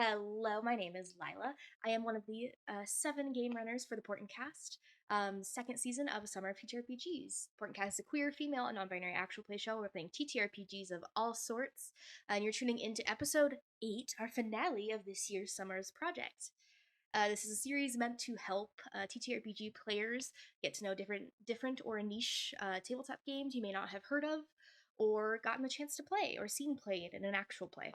Hello, my name is Lila. I am one of the 7 game runners for the Portent Kast, second season of Summer of TTRPGs. Portent Kast is a queer, female, and non-binary actual play show. We're playing TTRPGs of all sorts, and you're tuning into episode 8, our finale of this year's Summer's project. This is a series meant to help TTRPG players get to know different or niche tabletop games you may not have heard of, or gotten the chance to play, or seen played in an actual play.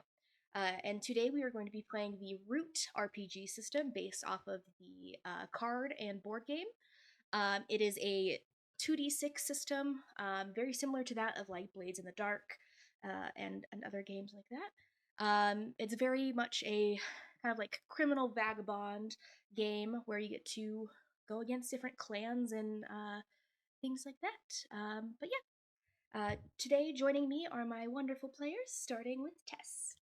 And today we are going to be playing the Root RPG system based off of the card and board game. It is a 2d6 system, very similar to that of like Blades in the Dark and other games like that. It's very much a kind of like criminal vagabond game where you get to go against different clans and things like that. But yeah, today joining me are my wonderful players, starting with Tess.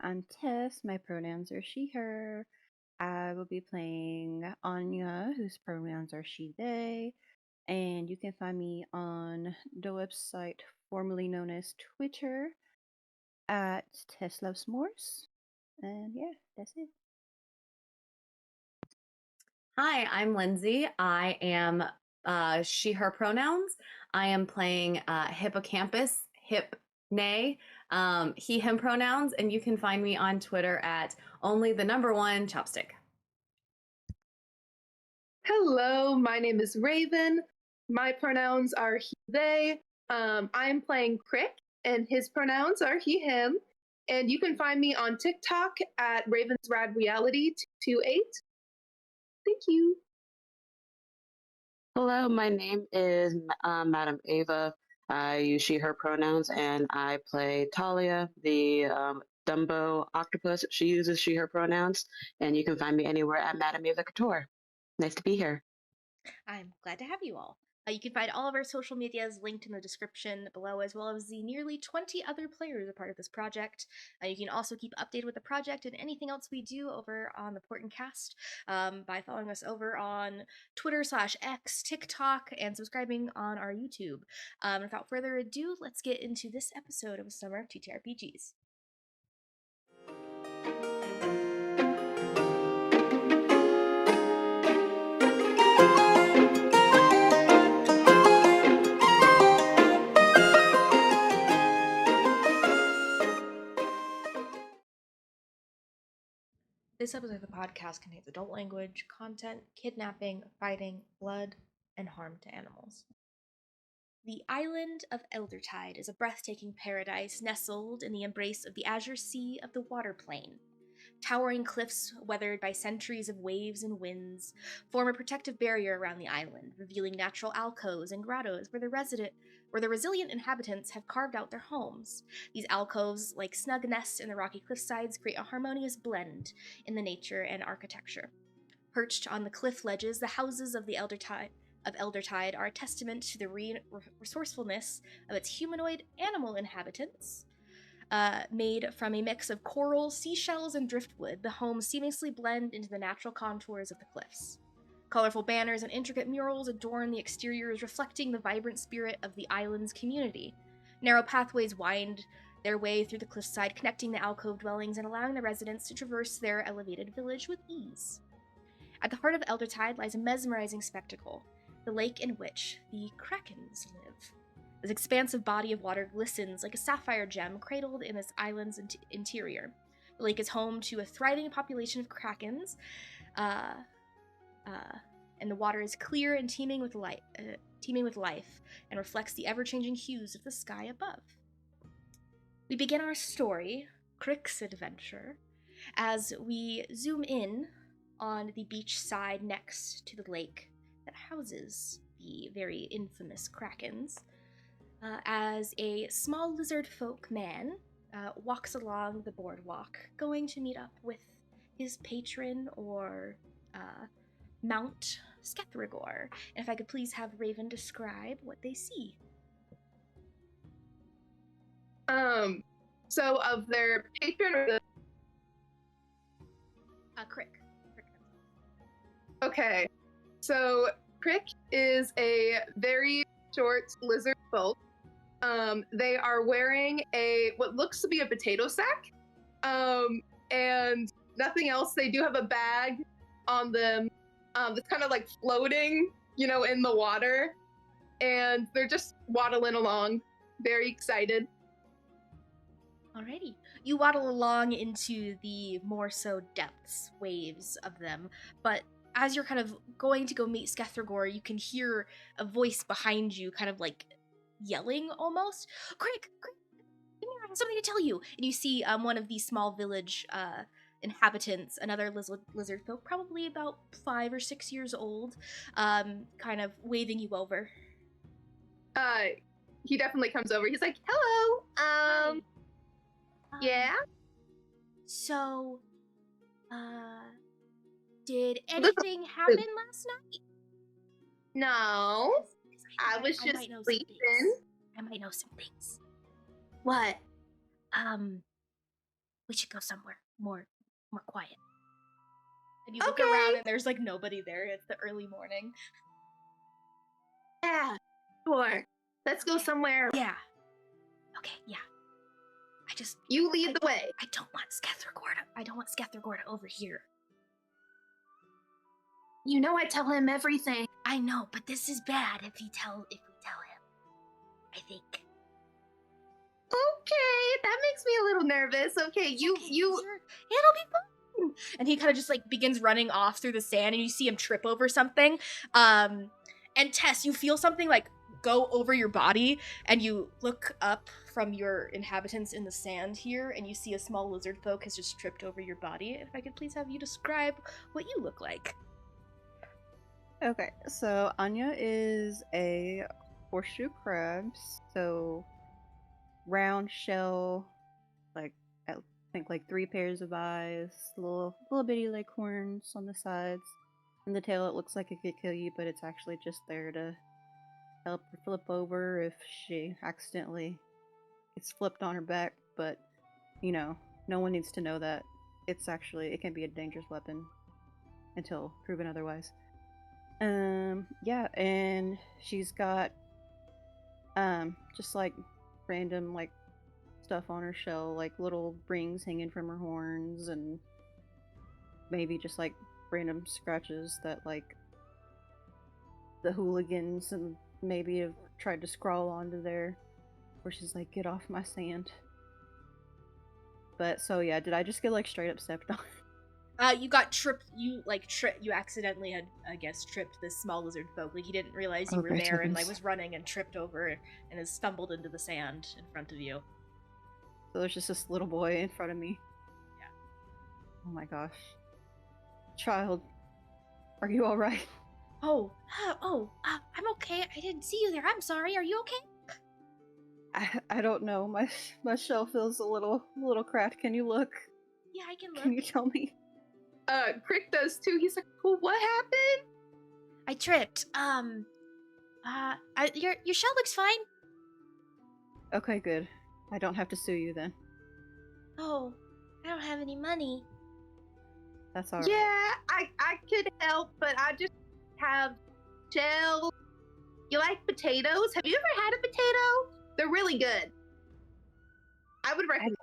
I'm Tess. My pronouns are she, her. I will be playing Anya, whose pronouns are she, they. And you can find me on the website formerly known as Twitter at Tess Loves S'mores. And yeah, that's it. Hi, I'm Lindsay. I am she, her pronouns. I am playing Hippocampus, nay, he, him pronouns, and you can find me on Twitter at only1 chopstick. Hello, my name is Raven. My pronouns are he, they. I'm playing Krick, and his pronouns are he, him. And you can find me on TikTok at Raven's Rad Reality 228. Thank you. Hello, my name is Madam Ava. I use she, her pronouns, and I play Talia, the Dumbo octopus. She uses she, her pronouns, and you can find me anywhere at Madam Ava Couture. Nice to be here. I'm glad to have you all. You can find all of our social medias linked in the description below, as well as the nearly 20 other players a part of this project. You can also keep updated with the project and anything else we do over on the Portent Kast by following us over on Twitter/X, TikTok, and subscribing on our YouTube. Without further ado, let's get into this episode of Summer of TTRPGs. This episode of the podcast contains adult language, content, kidnapping, fighting, blood, and harm to animals. The island of Eldertide is a breathtaking paradise nestled in the embrace of the azure sea of the water plane. Towering cliffs, weathered by centuries of waves and winds, form a protective barrier around the island, revealing natural alcoves and grottos where the resilient inhabitants have carved out their homes. These alcoves, like snug nests in the rocky cliffsides, create a harmonious blend in the nature and architecture. Perched on the cliff ledges, the houses of Eldertide are a testament to the resourcefulness of its humanoid animal inhabitants. Made from a mix of coral, seashells, and driftwood, the homes seamlessly blend into the natural contours of the cliffs. Colorful banners and intricate murals adorn the exteriors, reflecting the vibrant spirit of the island's community. Narrow pathways wind their way through the cliffside, connecting the alcove dwellings and allowing the residents to traverse their elevated village with ease. At the heart of Eldertide lies a mesmerizing spectacle, the lake in which the krakens live. This expansive body of water glistens like a sapphire gem cradled in this island's interior. The lake is home to a thriving population of krakens, and the water is clear and teeming with life, and reflects the ever-changing hues of the sky above. We begin our story, Krick's adventure, as we zoom in on the beach side next to the lake that houses the very infamous krakens. As a small lizardfolk man walks along the boardwalk, going to meet up with his patron or Mount Skethregor. And if I could please have Raven describe what they see. So of their patron or the Krick. Okay. So Krick is a very short lizard folk. They are wearing what looks to be a potato sack, And nothing else. They do have a bag on them that's kind of like floating, in the water. And they're just waddling along, very excited. Alrighty. You waddle along into the more so depths waves of them, but as you're kind of going to go meet Skethregor, you can hear a voice behind you kind of like yelling almost. Krick, come here, I have something to tell you. And you see one of these small village inhabitants, another lizard folk, probably about 5 or 6 years old, kind of waving you over. He definitely comes over. He's like, hello. Hi. Yeah? So, did anything happen last night? No. I was just sleeping. I might know some things. What? We should go somewhere more quiet. And you look around and there's like nobody there. It's the early morning. Yeah, sure. Let's go somewhere. Yeah. Okay, yeah. You lead the way. I don't want Skethregor to overhear. You know I tell him everything. I know, but this is bad if we tell him. I think. Okay, that makes me a little nervous. Okay, you It'll be fun. And he kind of just like begins running off through the sand, and you see him trip over something. And Tess, you feel something like go over your body, and you look up from your inhabitants in the sand here, and you see a small lizard folk has just tripped over your body. If I could please have you describe what you look like. Okay, so Anya is a horseshoe crab, so round shell, like I think like 3 pairs of eyes, little bitty like horns on the sides, and the tail. It looks like it could kill you, but it's actually just there to help her flip over if she accidentally gets flipped on her back. But no one needs to know that it can be a dangerous weapon until proven otherwise. Yeah, and she's got just like random like stuff on her shell, like little rings hanging from her horns, and maybe just like random scratches that like the hooligans and maybe have tried to scrawl onto there, where she's like, get off my sand. But so yeah, did I just get like straight up stepped on? You got tripped. You accidentally had, I guess, tripped this small lizard folk. Like he didn't realize you were there, and like was running and tripped over and has stumbled into the sand in front of you. So there's just this little boy in front of me. Yeah. Oh my gosh. Child, are you all right? I'm okay. I didn't see you there. I'm sorry. Are you okay? I don't know. My shell feels a little cracked. Can you look? Yeah, I can look. Can you tell me? Krick does too. He's like, well, what happened? I tripped. Your shell looks fine. Okay, good. I don't have to sue you then. Oh, I don't have any money. That's alright. Yeah, I could help, but I just have shells. You like potatoes? Have you ever had a potato? They're really good. I would recommend.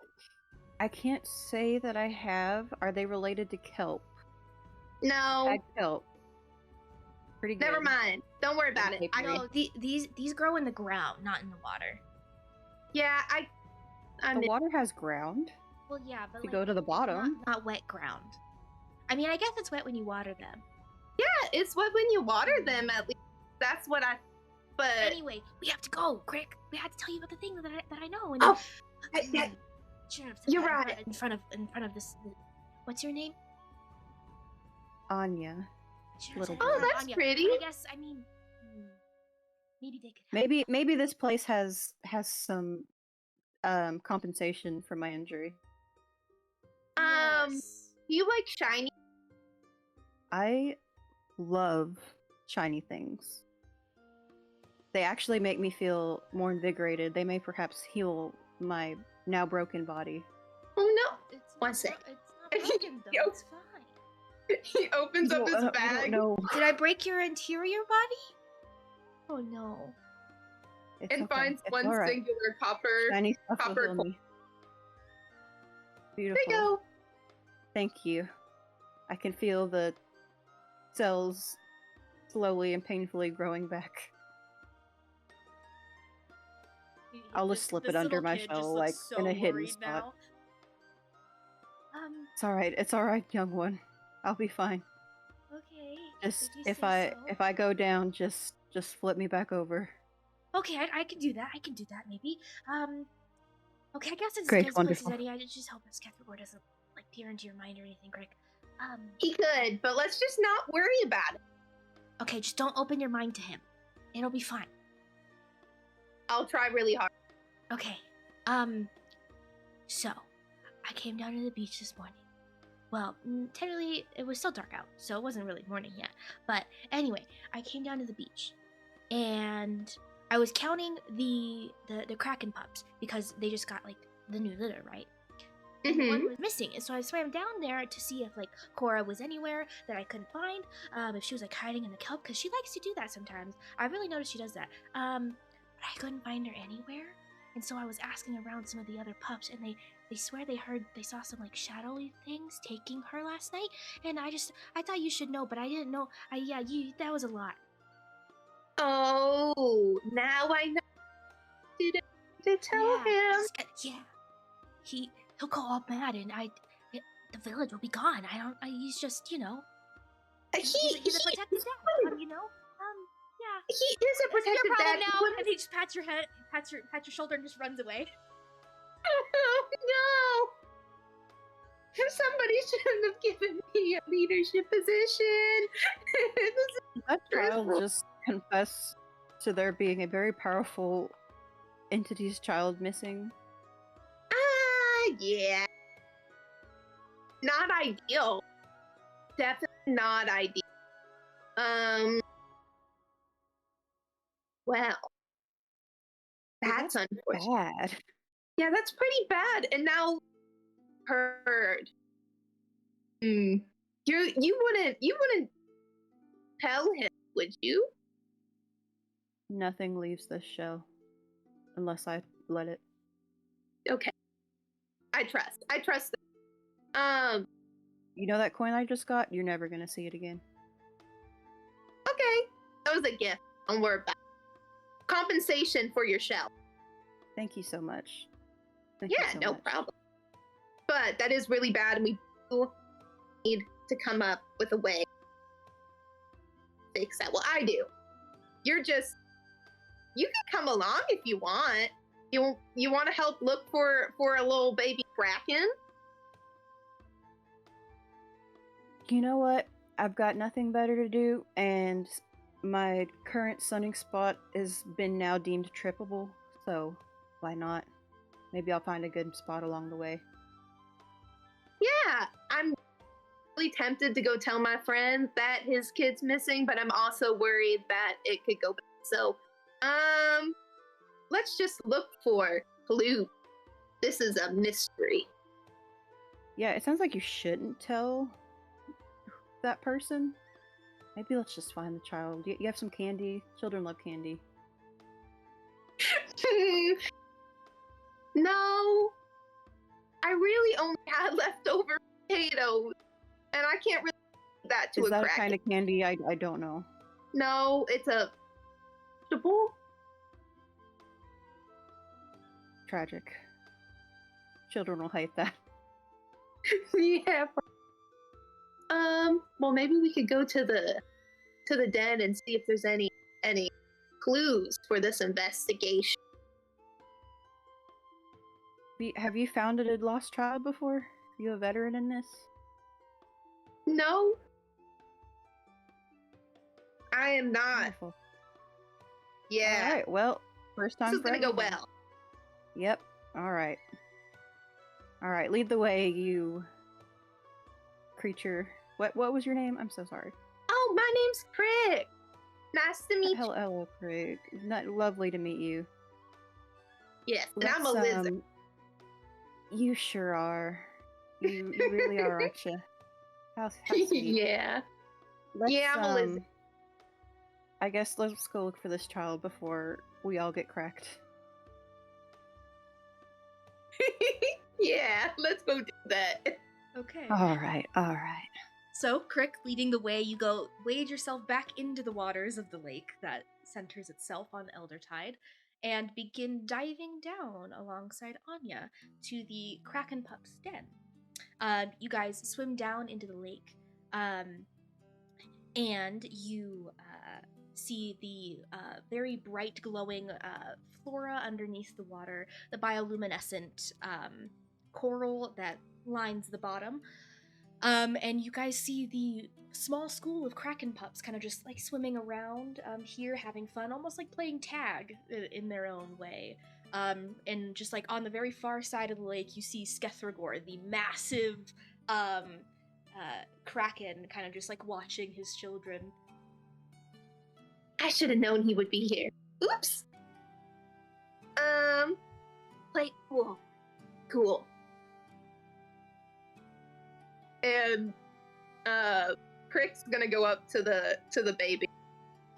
I can't say that I have. Are they related to kelp? No. Had kelp. Pretty good. Never mind. Don't worry about it. No, these grow in the ground, not in the water. Yeah, the water has ground. Well, yeah, but if you go to the bottom, not wet ground. I mean, I guess it's wet when you water them. Yeah, it's wet when you water them. At least that's what I. But anyway, we have to go, Krick. We had to tell you about the thing that I know. And you're right. In front of this. What's your name? Anya. Oh, that's Anya. pretty. I guess. I mean, maybe they could. Help. Maybe this place has some compensation for my injury. Yes. Do you like shiny? I love shiny things. They actually make me feel more invigorated. They may perhaps heal my now broken body. Oh no! One sec. It's not broken though. It's fine. He opens up his bag. No. Did I break your interior body? Oh no. It's and okay. finds it's one right. singular copper. Shiny stuff copper will heal me. Beautiful. There you go. Thank you. I can feel the cells slowly and painfully growing back. I'll just slip it under my shell, like, in a hidden spot. It's alright, young one. I'll be fine. Okay. Just, if you if say I so. go down, just flip me back over. Okay, I can do that. Maybe. Okay, I guess it's Great, as good a place as wonderful. any. I just hope Skethregor doesn't, like, peer into your mind or anything, Krick. He could, but let's just not worry about it. Okay, just don't open your mind to him. It'll be fine. I'll try really hard. Okay. So, I came down to the beach this morning. Well, technically, it was still dark out, so it wasn't really morning yet. But anyway, I came down to the beach, and I was counting the kraken pups because they just got, like, the new litter, right? And one was missing, and so I swam down there to see if, like, Kora was anywhere that I couldn't find, if she was, like, hiding in the kelp, because she likes to do that sometimes. I really noticed she does that. But I couldn't find her anywhere, and so I was asking around some of the other pups, and they swear they saw some, like, shadowy things taking her last night, and I thought you should know, but I didn't know. That was a lot. Oh, now I know. To tell him. He'll go all mad, and the village will be gone. He's just, you know. He's a protective dad, you know. Yeah. He is a protective your problem dad. now. And he just pats your head, pats your shoulder, and just runs away. Oh no! Somebody shouldn't have given me a leadership position. That child just confessed to there being a very powerful entity's child missing. Yeah. Not ideal. Definitely not ideal. Well, that's unfortunate. Bad. Yeah, that's pretty bad. And now, heard. You wouldn't tell him, would you? Nothing leaves this shell unless I let it. Okay. I trust them. You know that coin I just got? You're never gonna see it again. Okay. That was a gift. Don't worry about it. Compensation for your shell. Thank you so much. No problem. But that is really bad, and we do need to come up with a way to fix that. Well, I do. You can come along if you want. You want to help look for a little baby kraken? You know what? I've got nothing better to do, and my current sunning spot has been now deemed trippable, so why not? Maybe I'll find a good spot along the way. Yeah, I'm really tempted to go tell my friend that his kid's missing, but I'm also worried that it could go bad. So, let's just look for clues. This is a mystery. Yeah, it sounds like you shouldn't tell that person. Maybe let's just find the child. You have some candy? Children love candy. No. I really only had leftover potatoes, and I can't really give that to Is a that kraken. a kind of candy? I don't know. No, it's a vegetable. Tragic. Children will hate that. Yeah. Well, maybe we could go to the den and see if there's any clues for this investigation. Have you founded a lost child before? Are you a veteran in this? No, I am not. Wonderful. Yeah. All right. Well, first time. This is for gonna go everyone. well. Yep. All right. All right. Lead the way, you creature. What was your name? I'm so sorry. Oh, my name's Krick. Nice to meet you. Hello, Krick. Lovely to meet you. Yes, and I'm a lizard. You sure are. You really are, aren't you? How sweet. Yeah. I'm a lizard. I guess let's go look for this child before we all get cracked. Yeah, let's go do that. Okay. All right, all right. So, Krick, leading the way, you go wade yourself back into the waters of the lake that centers itself on Eldertide, and begin diving down alongside Anya to the kraken pup's den. You guys swim down into the lake, and you see the very bright glowing flora underneath the water, the bioluminescent coral that lines the bottom. And you guys see the small school of kraken pups kind of just like swimming around here, having fun, almost like playing tag in their own way. And just like on the very far side of the lake, you see Skethregor, the massive kraken, kind of just like watching his children. I should have known he would be here. Oops. Play cool. Cool. And Krick's gonna go up to the baby.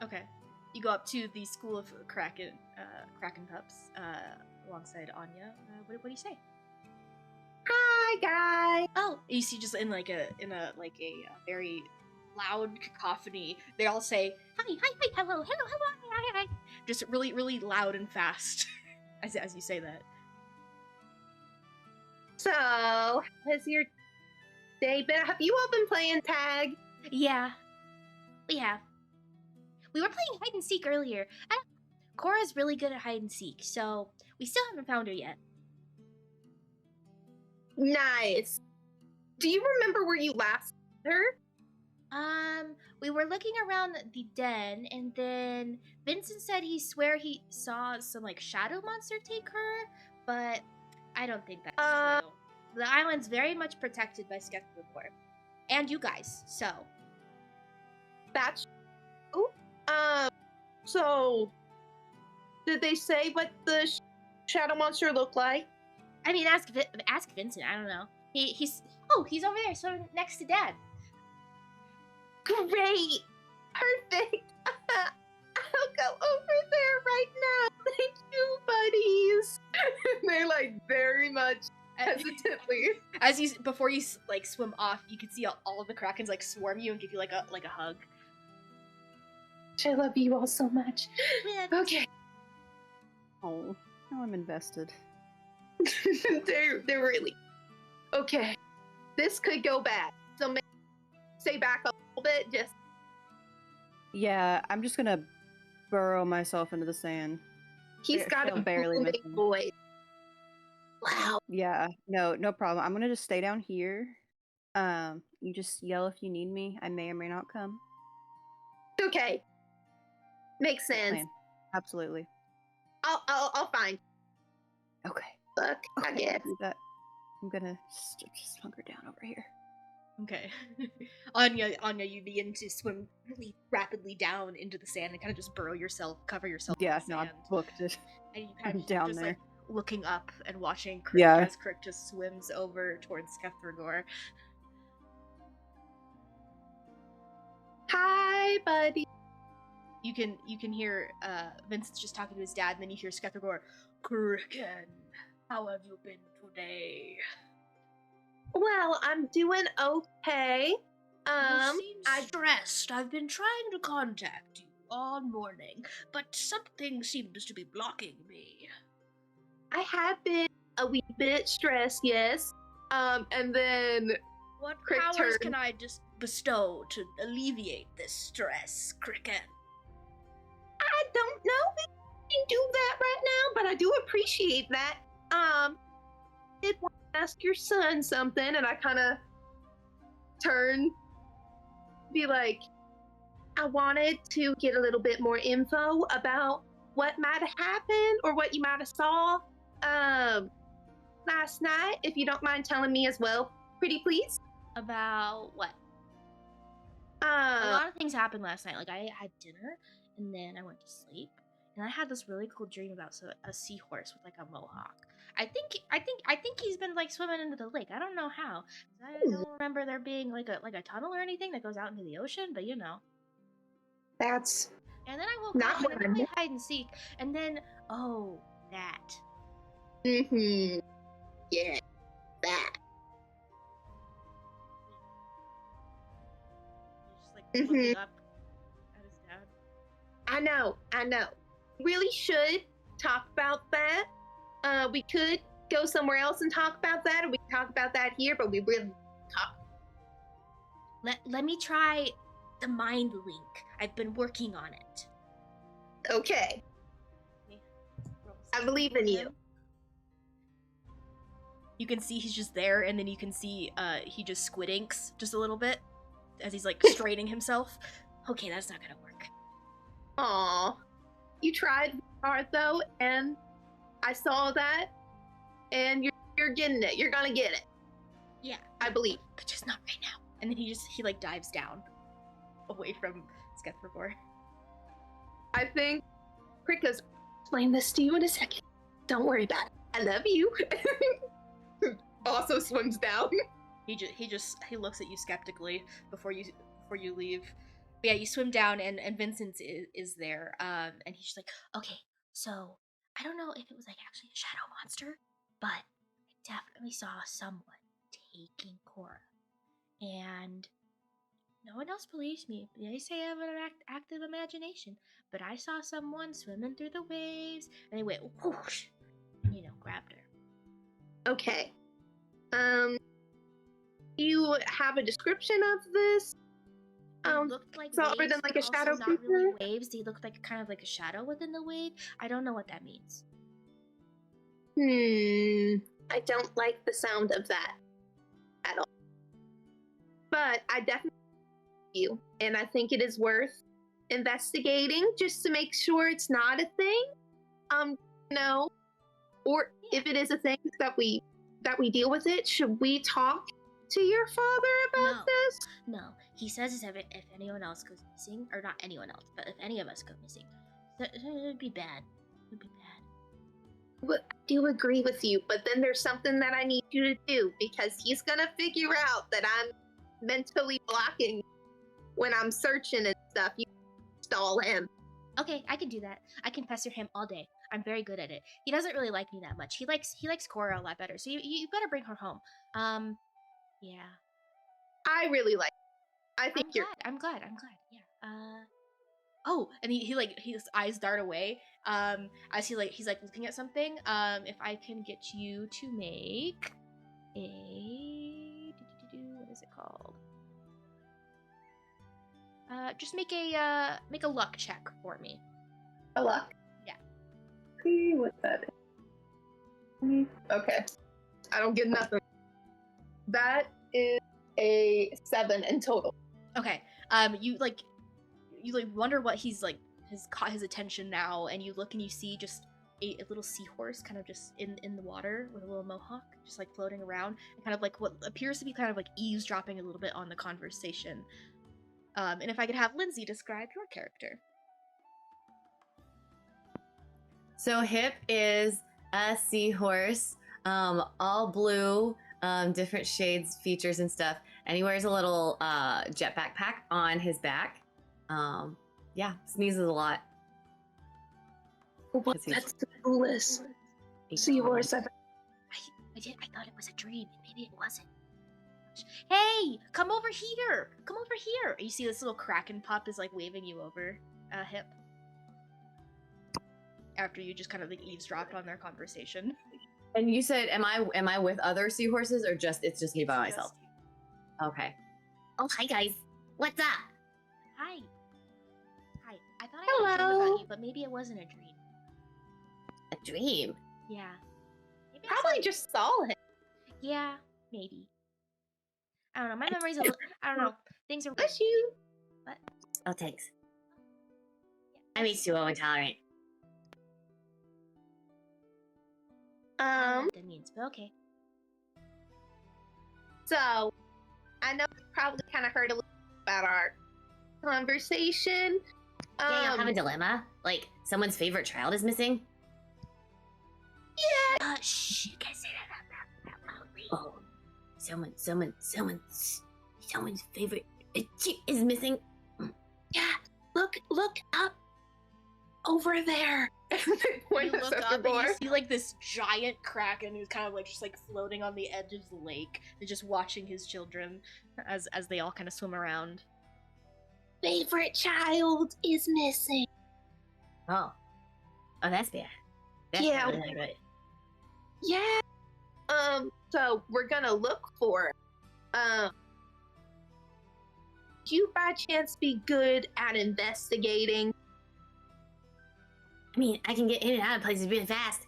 Okay. You go up to the school of kraken pups alongside Anya. What do you say? Hi guys. Oh, you see, just in a very loud cacophony, they all say hi, hello, hi. Just really, really loud and fast as you say that. So, has your day been? Have you all been playing tag? Yeah, we have. We were playing hide and seek earlier. Kora's really good at hide and seek, so we still haven't found her yet. Nice. Do you remember where you last saw her? We were looking around the den, and then Vincent said he swear he saw some like shadow monster take her, but I don't think that's true. The island's very much protected by Skethregor, and you guys. So That's. Oh. So, did they say what the shadow monster looked like? I mean, ask Vincent. I don't know. He's over there, so next to Dad. Great! Perfect! I'll go over there right now. Thank you, buddies. They're like very much hesitantly. Before you like swim off, you can see all of the krakens like swarm you and give you like a hug. I love you all so much. Okay. Oh, now I'm invested. they're really okay. This could go bad. So maybe stay back a little bit. Just Yeah, I'm just gonna burrow myself into the sand. he's got a barely booming missing. voice. Wow. Yeah, no problem. I'm gonna just stay down here. You just yell if you need me. I may or may not come. Okay. Makes sense. Plan. Absolutely. I'll find. Okay. Look, I Okay, guess. do that. I'm gonna just hunker down over here. Okay. Anya, you begin to swim really rapidly down into the sand and kind of just cover yourself Yeah, in the no, I'm sand. booked it. And you kind I'm of down just there. like looking up and watching Krick Yeah. as Krick just swims over towards Skethregor. Hi, buddy. You can hear Vincent's just talking to his dad, and then you hear Skethregor, Kraken, how have you been today? Well, I'm doing okay. You seem stressed. I've been trying to contact you all morning, but something seems to be blocking me. I have been a wee bit stressed, yes. And then What Krick powers turned. can I just bestow to alleviate this stress, Kraken? I don't know if I can do that right now, but I do appreciate that. Did want to ask your son something, and I kind of turn, be like, I wanted to get a little bit more info about what might have happened or what you might have saw last night, if you don't mind telling me as well, pretty please. About what? A lot of things happened last night. Like, I had dinner, and then I went to sleep, and I had this really cool dream about a seahorse with like a mohawk. I think he's been like swimming into the lake. I don't know how. I don't remember there being like a tunnel or anything that goes out into the ocean, but you know. That's And then I woke not up what and I then I meant. played hide and seek, and then that. Mm-hmm. Yeah. looking up at his dad. I know. Really should talk about that. We could go somewhere else and talk about that, or we can talk about that here, but we really talk. Let me try the mind link. I've been working on it. Okay. I believe in you. You can see he's just there, and then you can see he just squid inks just a little bit as he's like straining himself. Okay, that's not gonna work. Aw. You tried hard though, and I saw that, and you're getting it. You're gonna get it. Yeah, I believe. but just not right now. And then he like dives down away from Skethregor. I think Krick goes, explain this to you in a second. Don't worry about it. I love you. Also swims down. He looks at you skeptically before you leave. But yeah, you swim down, and Vincent is there, and he's just like, okay, so I don't know if it was like actually a shadow monster, but I definitely saw someone taking Kora, and no one else believes me. They say I have an active imagination, but I saw someone swimming through the waves, and they went whoosh, and grabbed her. Okay. You have a description of this? Looked like it's other waves, than like but a shadow also not really creature? waves. They looked like kind of like a shadow within the wave. I don't know what that means. I don't like the sound of that at all. But I definitely you, and I think it is worth investigating just to make sure it's not a thing. No. Or if it is a thing that we deal with it, should we talk to your father about this? No, he says if anyone else goes missing, or not anyone else, but if any of us go missing, it would be bad. It would be bad. But I do agree with you, but then there's something that I need you to do, because he's gonna figure out that I'm mentally blocking when I'm searching and stuff. You stall him. Okay, I can do that. I can pester him all day. I'm very good at it. He doesn't really like me that much. He likes Kora a lot better. So you better bring her home. Yeah. I really like it. I think I'm glad. Yeah. Oh, and his eyes dart away. As he's looking at something. If I can get you to make a what is it called? Just make a luck check for me. a luck. Yeah. See what that is. Okay. I don't get nothing. That is a 7 in total. Okay. You wonder what he's has caught his attention now, and you look and you see just a little seahorse kind of just in the water with a little mohawk just like floating around, and kind of like what appears to be kind of like eavesdropping a little bit on the conversation. And if I could have Lindsay describe your character. So Hip is a seahorse, all blue, different shades, features, and stuff. And he wears a little jet backpack on his back. Yeah, sneezes a lot. What? That's the coolest seahorse ever. I thought it was a dream, and maybe it wasn't. Hey, come over here! Come over here! You see this little kraken pup is like waving you over, Hip. After you just kind of like eavesdropped on their conversation. And you said, am I with other seahorses, or it's just me by myself? Okay. Oh, hi guys. What's up? Hi. I thought I had a dream Hello. about you, but maybe it wasn't a dream. A dream? Yeah. Maybe Probably just saw him. Yeah, maybe. I don't know. My memory's a little. I don't know. Things are. Bless you. What? Oh, thanks. Yeah. I'm H2O intolerant. I don't know what that means, but okay. So, I know you probably kind of heard a little about our conversation. Yeah, you have a dilemma? Like, someone's favorite child is missing? Yeah. Shh. You can't say that out loudly. Oh. Someone's favorite is missing. Yeah. Look up. Over there. You look up and you see like this giant kraken who's kind of like just like floating on the edge of the lake and just watching his children as they all kind of swim around. favorite child is missing. Oh, that's bad. That's Yeah. really not good. Yeah. So we're gonna look for it. Do you by chance be good at investigating? I mean, I can get in and out of places really fast.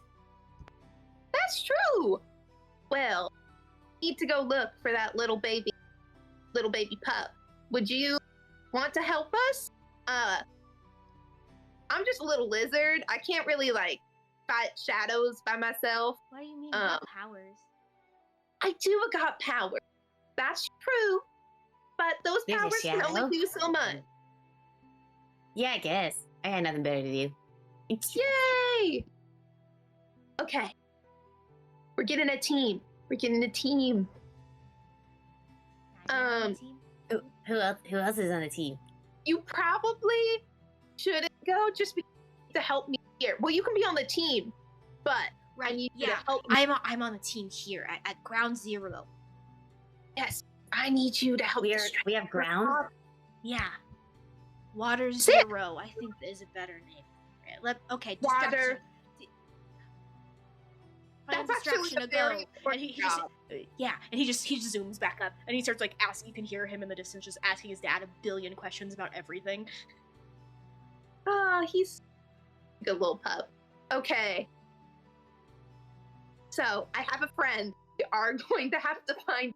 That's true. Well, need to go look for that little baby pup. Would you want to help us? I'm just a little lizard. I can't really like fight shadows by myself. What do you mean? You got powers. I do got power. That's true. But those There's a powers can only shadow? do so much. Yeah, I guess. I had nothing better to do. Yay! Okay. We're getting a team. Who else is on the team? You probably shouldn't go just to help me here. Well, you can be on the team, but I need you to help me. I'm on the team here at Ground Zero. Yes, I need you to help me. We have ground? Yeah. Water Sick. Zero, I think is a better name. Okay, Water. Find That's actually distraction a to very go. important And he just, job. and he just zooms back up and he starts like asking. You can hear him in the distance just asking his dad a billion questions about everything. Oh, he's a good little pup. Okay. So I have a friend. We are going to have to find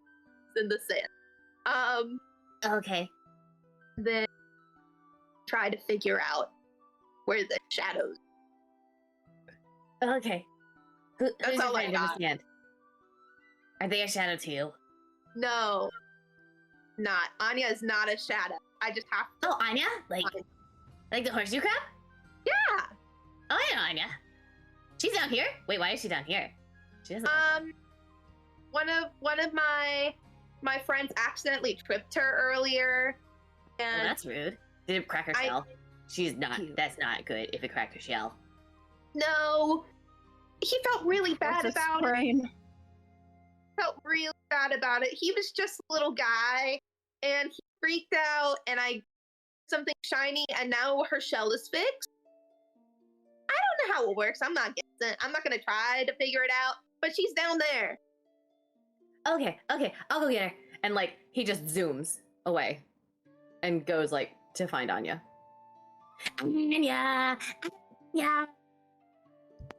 in the sand. Okay. Then try to figure out where the shadows. Okay. Who's That's your all I friend in the got. sand? Are they a shadow too? No, not Anya is not a shadow. I just have to. Oh, Anya? Like the horseshoe crab? Yeah. Oh, I know Anya. She's down here? Wait, why is she down here? She doesn't. One of my friends accidentally tripped her earlier, and that's rude. Did it crack her shell? She's not. Cute. That's not good if it cracked her shell. no, he felt really bad about it. Felt really bad about it. He was just a little guy, and he freaked out, and I something shiny, and now her shell is fixed. I don't know how it works. I'm not guessing. I'm not gonna try to figure it out. But she's down there. Okay, I'll go get her. And like he just zooms away, and goes like to find Anya. Anya.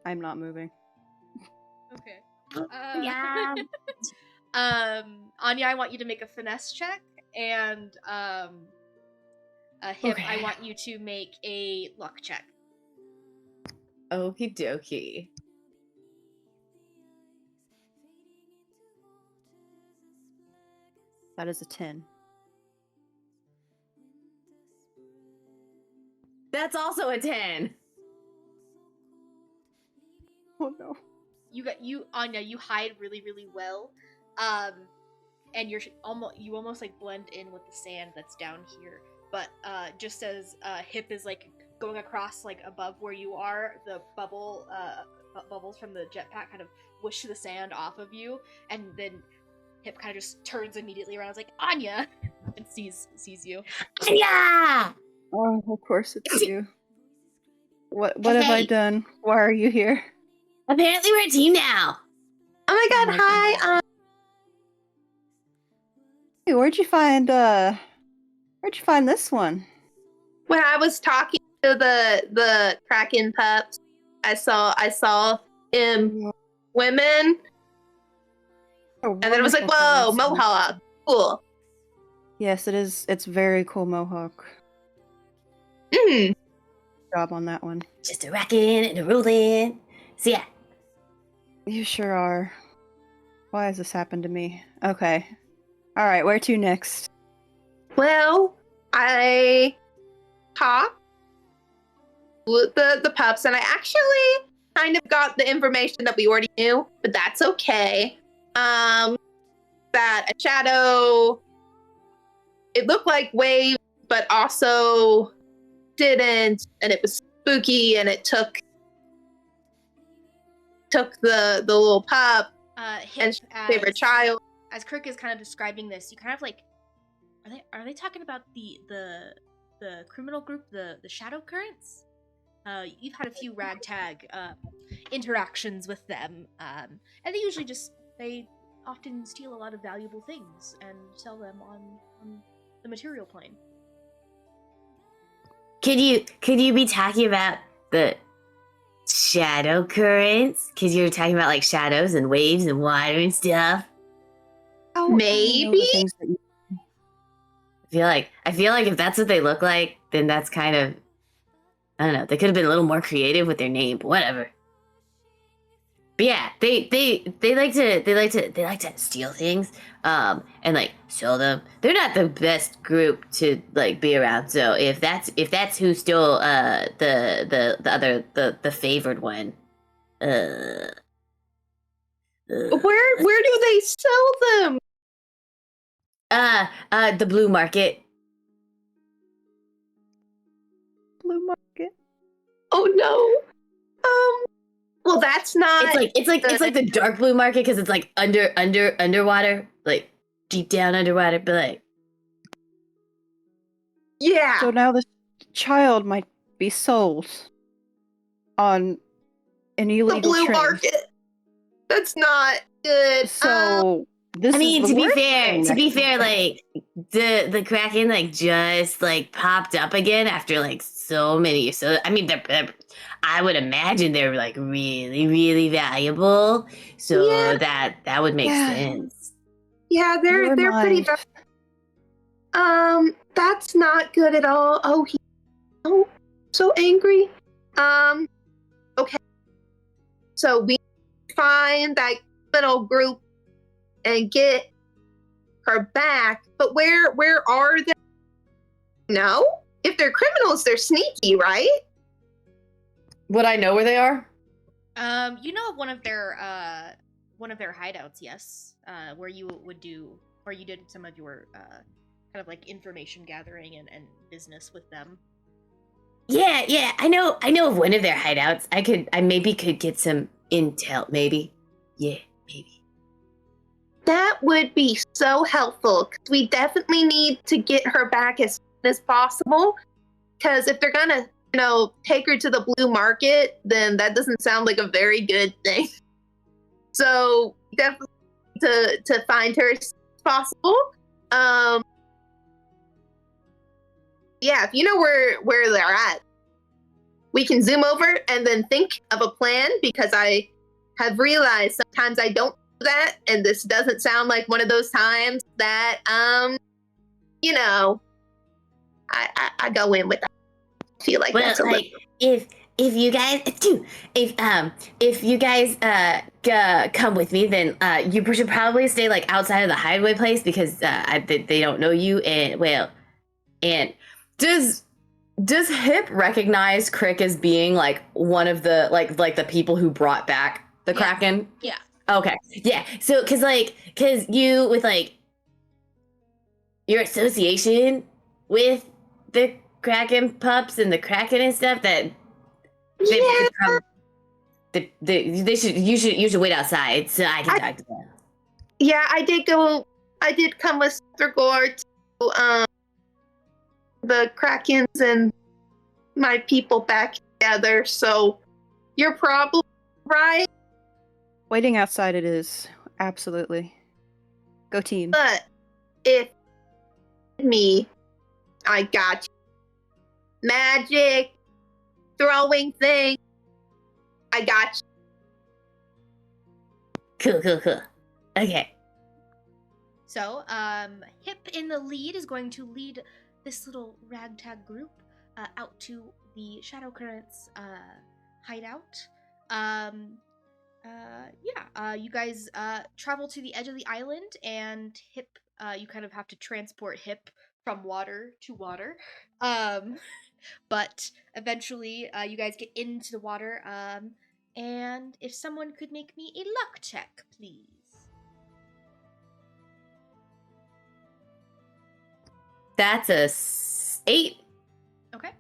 I'm not moving. Okay. Yeah. Anya, I want you to make a finesse check, and Hip, Okay. I want you to make a luck check. Okie dokie. That is a 10. That's also a 10. Oh no. Anya, you hide really, really well. And you almost like blend in with the sand that's down here. But just as Hip is like going across like above where you are, the bubbles from the jetpack kind of whoosh the sand off of you, and then Hip kind of just turns immediately around. It's like Anya, and sees you. Anya! Oh, of course it's you. What have I done? Why are you here? Apparently we're a team now. Oh my god, my hi. Hey, where'd you find this one? When I was talking to the kraken pups, I saw women, and then it was like, whoa, mohawk, cool. Yes, it is. It's very cool mohawk. Mm. Job on that one. Just a rockin' and a rollin'. So yeah. You sure are. Why has this happened to me? Okay. All right, where to next? Well, I talked with the pups, and I actually kind of got the information that we already knew, but that's okay. That a shadow, it looked like waves, but also didn't, and it was spooky, and it took the little pup and favorite child. As Krick is kind of describing this, you kind of like, are they talking about the the criminal group, the Shadow Currents. You've had a few ragtag interactions with them, and they often steal a lot of valuable things and sell them on the material plane. Could you be talking about the shadow currents? Because you're talking about like shadows and waves and water and stuff. How do you know Maybe? the things that you I feel like if that's what they look like, then that's kind of, I don't know. They could have been a little more creative with their name, but whatever. But yeah, they like to steal things, and like sell them. They're not the best group to like be around. So if that's who stole the favored one, Where do they sell them? the blue market. blue market? Oh no. Well, that's not. It's like the dark blue market because it's like underwater, like deep down underwater, but like Yeah. So now this child might be sold on an The illegal blue trade. market. That's not good. So this I mean, is to the be worst fair, thing that can happen. like the kraken like just like popped up again after like so many. So I mean, I would imagine they're like really really valuable. So Yeah. that would make Yeah. sense. Yeah, they're Never pretty. mind. That's not good at all. Oh, he's so angry. Okay. So we find that little group and get her back. But where are they? No. If they're criminals, they're sneaky, right? Would I know where they are? You know of one of their hideouts, yes. Where you did some of your kind of like information gathering and business with them. Yeah, I know of one of their hideouts. I maybe could get some intel, maybe. Yeah, maybe. That would be so helpful because we definitely need to get her back as soon as possible. Because if they're gonna, take her to the blue market, then that doesn't sound like a very good thing. So definitely to find her as soon as possible. Yeah, if you know where they're at, we can zoom over and then think of a plan because I have realized sometimes I don't do that, and this doesn't sound like one of those times that I go in with that. I feel like that's a like if you guys if you guys come with me, then you should probably stay like outside of the hideaway place because they don't know you and Does Hip recognize Krick as being like one of the like the people who brought back the Kraken? Yeah. Okay. yeah, so cause you with like your association with the Kraken pups and the Kraken and stuff that you should wait outside so I can talk to them. Yeah, I did come with Skethregor to the Krakens and my people back together, so you're probably right. Waiting outside it is. Absolutely. Go team. But if me, I got you. Magic, throwing things, I got you. Cool. Okay. So, Hip in the lead is going to lead this little ragtag group out to the Shadow Currents hideout. You guys travel to the edge of the island, and Hip, you kind of have to transport Hip from water to water. But eventually, you guys get into the water. And if someone could make me a luck check, please. That's a 8. Okay.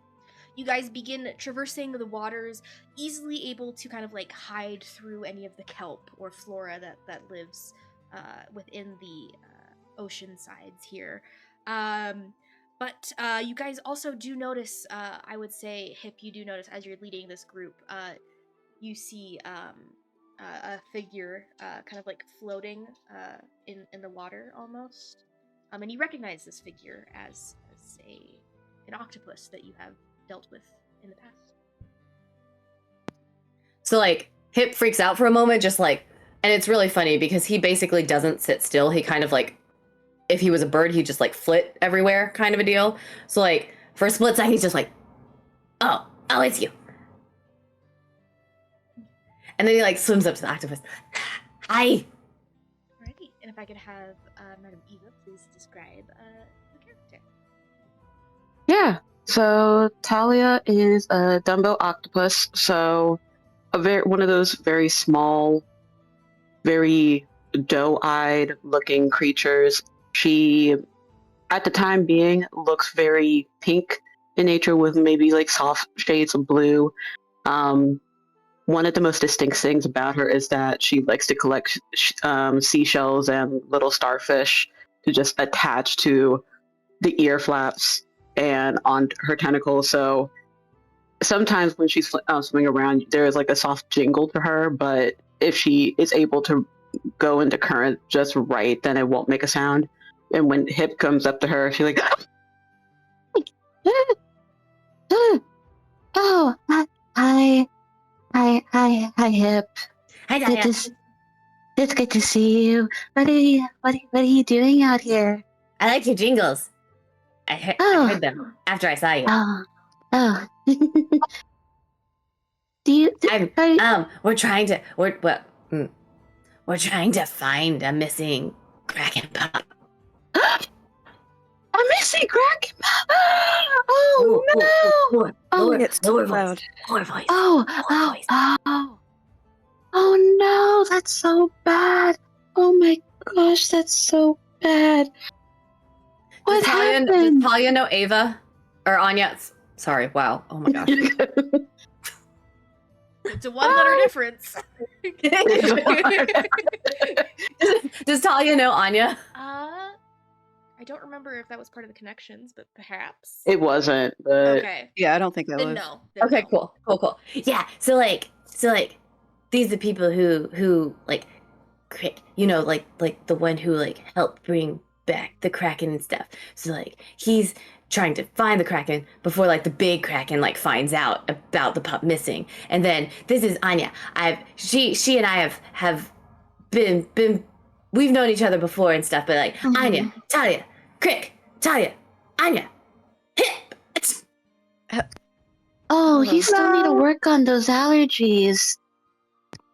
You guys begin traversing the waters, easily able to kind of like hide through any of the kelp or flora that lives within the ocean sides here. But you guys also do notice, I would say, Hip, you do notice as you're leading this group, you see a figure kind of like floating in the water almost. And you recognize this figure as an octopus that you have dealt with in the past. So like Hip freaks out for a moment, just like, and it's really funny because he basically doesn't sit still. He kind of like, if he was a bird, he'd just like flit everywhere kind of a deal. So like for a split second, he's just like, oh, it's you. And then he like swims up to the octopus. Hi. Alrighty, and if I could have Madam Eva please describe the character. Yeah. So Talia is a Dumbo octopus. So one of those very small, very doe-eyed looking creatures. She, at the time being, looks very pink in nature with maybe like soft shades of blue. One of the most distinct things about her is that she likes to collect seashells and little starfish to just attach to the ear flaps and on her tentacles. So sometimes when she's swimming around, there is like a soft jingle to her, but if she is able to go into current just right, then it won't make a sound. And when Hip comes up to her, she's like, "Oh, hi, Hip. Hi, Dahlia. It's good to see you. What are you doing out here? I like your jingles. I heard them after I saw you. Oh. We're trying to find a missing kraken pup. A missing kraken! Oh no! It's too loud. Lower voice. Oh no, that's so bad. Oh my gosh, that's so bad. What happened? Does Talia know Ava? Or Anya? Sorry, wow. Oh my gosh. It's a one-letter difference. Does Talia know Anya? I don't remember if that was part of the connections, but perhaps. It wasn't, but Okay. Yeah, I don't think that Then was. no. Okay, cool. Yeah, so like these are the people who like Krick, like the one who like helped bring back the kraken and stuff. So like he's trying to find the kraken before like the big kraken like finds out about the pup missing. And then this is Anya. She and I have been we've known each other before and stuff, but like Anya, Talia, Krick, Talia, Anya, Hip. oh, you still need to work on those allergies.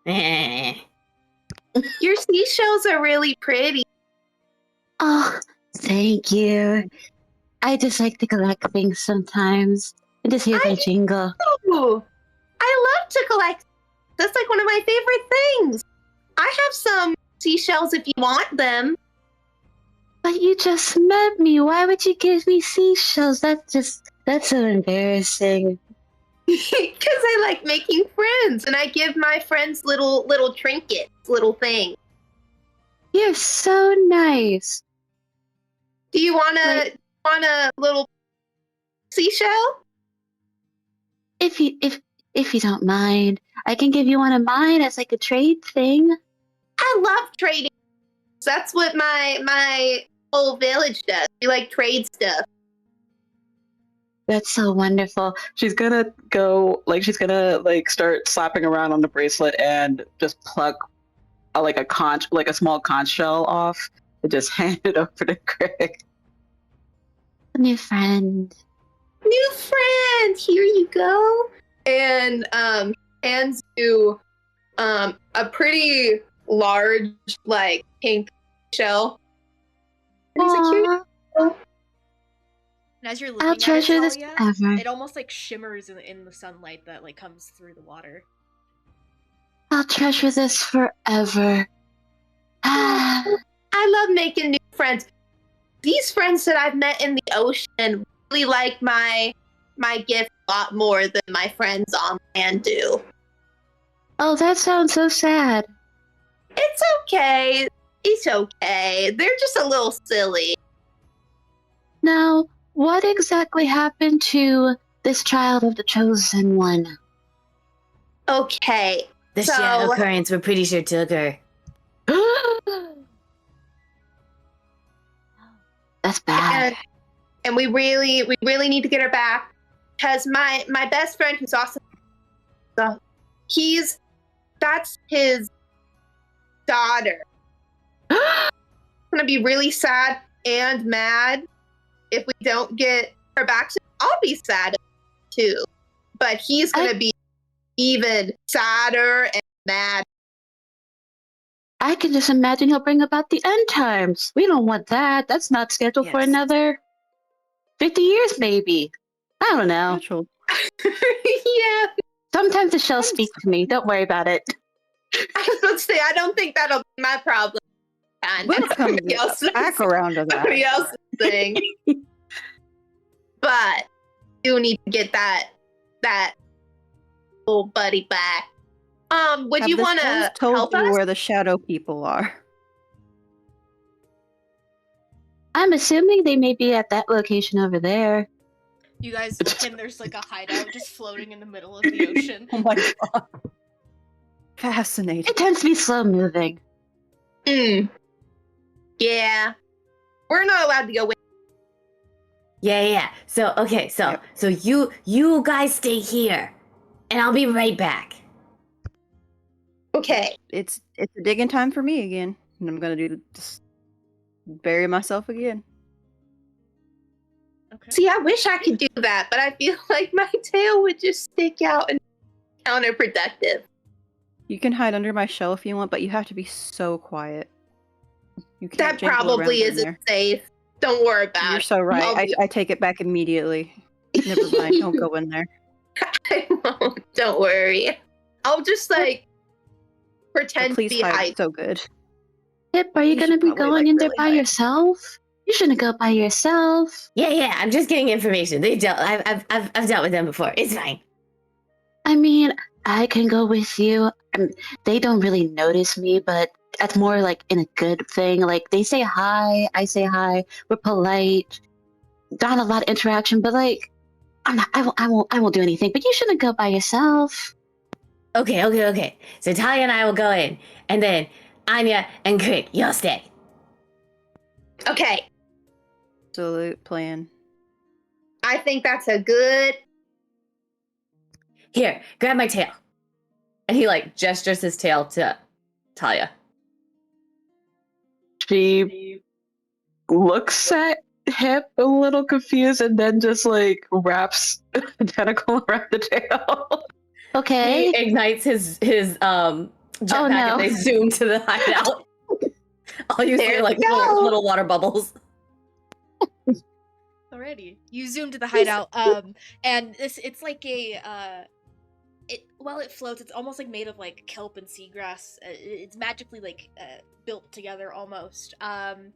Your seashells are really pretty. Oh, thank you. I just like to collect things sometimes and just hear them jingle. Ooh, I love to collect. That's like one of my favorite things. I have some seashells if you want them. But you just met me. Why would you give me seashells? That's so embarrassing. Because I like making friends, and I give my friends little trinkets, little things. You're so nice. Do you want a little seashell? If you don't mind, I can give you one of mine as like a trade thing. I love trading. That's what my whole village does. We like trade stuff. That's so wonderful. She's gonna start slapping around on the bracelet and just pluck a small conch shell off and just hand it over to Krick. New friend. Here you go. And hands you a pretty large like pink shell. And he's like, here you go. And as you're looking I'll at treasure it, this Talia, forever. it almost like shimmers in the sunlight that like comes through the water. I'll treasure this forever. I love making new friends. These friends that I've met in the ocean really like my gift a lot more than my friends on land do. Oh, that sounds so sad. It's okay. It's okay. They're just a little silly. No, What exactly happened to this child of the chosen one? Okay. The So- shadow currents, we're pretty sure took her. That's bad. And we really need to get her back, because my best friend, who's awesome, that's his daughter. I'm gonna be really sad and mad if we don't get her back. I'll be sad too, but he's gonna be even sadder and mad. I can just imagine he'll bring about the end times. We don't want that. That's not scheduled for Yes. another 50 years, maybe. I don't know. Natural. Yeah. Sometimes the shells speak to me. Don't worry about it. I was about to say, I don't think that'll be my problem. We'll That's come everybody else's- back around to that. everybody else's thing. But you need to get that little buddy back. Would Have you the want to stones told help you us? where the shadow people are? I'm assuming they may be at that location over there. You guys look and there's like a hideout just floating in the middle of the ocean. Oh my god. Fascinating. It tends to be slow moving. Yeah. We're not allowed to go with. Yeah. So okay, so you guys stay here, and I'll be right back. Okay. It's a digging time for me again. And I'm gonna just bury myself again. Okay. See, I wish I could do that, but I feel like my tail would just stick out and be counterproductive. You can hide under my shell if you want, but you have to be so quiet. You can't That jingle probably around in isn't there. safe. Don't worry about You're it. so right. I'll do I take it back immediately. Never mind. Don't go in there. I won't. Don't worry. I'll just like But pretend to please be hide hiding. so good. Pip, are you You going to should be probably, going like, in there really by hide. yourself? You shouldn't go by yourself. Yeah. I'm just getting information. I've dealt with them before. It's fine. I mean, I can go with you. They don't really notice me, but that's more like in a good thing. Like they say hi, I say hi. We're polite. Not a lot of interaction, but like, I won't do anything. But you shouldn't go by yourself. Okay. So Talia and I will go in, and then Anya and Krick, y'all stay. Okay. Absolute plan. I think that's a good. Here, grab my tail. And he like gestures his tail to Talia. She looks at him a little confused and then just like wraps a tentacle around the tail. Okay. He ignites his jetpack no. and they zoom to the hideout. All you see There are like we go. little water bubbles. Alrighty. You zoom to the hideout, and it's like a while it floats, it's almost like made of like kelp and seagrass. It's magically like built together almost. And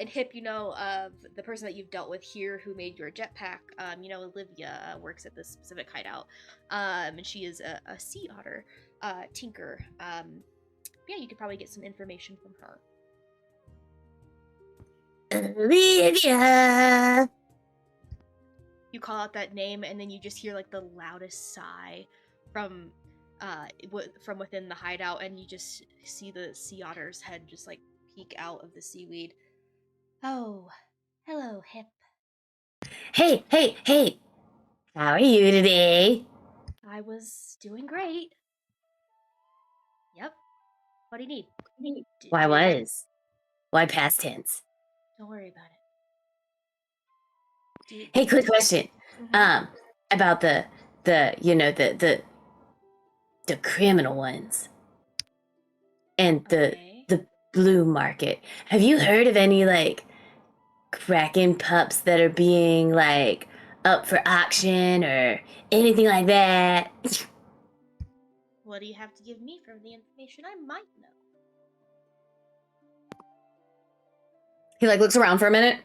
Hip, you know of the person that you've dealt with here who made your jetpack. You know Olivia works at this specific hideout, and she is a sea otter tinker. Yeah, you could probably get some information from her. Olivia. You call out that name, and then you just hear like the loudest sigh from within the hideout, and you just see the sea otter's head just like peek out of the seaweed. Oh, hello, Hip. Hey. How are you today? I was doing great. Yep. What do you need? Why past tense? Don't worry about it. Hey, quick question. Mhm. About the criminal ones and Okay. the blue market. Have you heard of any like kraken pups that are being like up for auction or anything like that? What do you have to give me for the information I might know? He like looks around for a minute,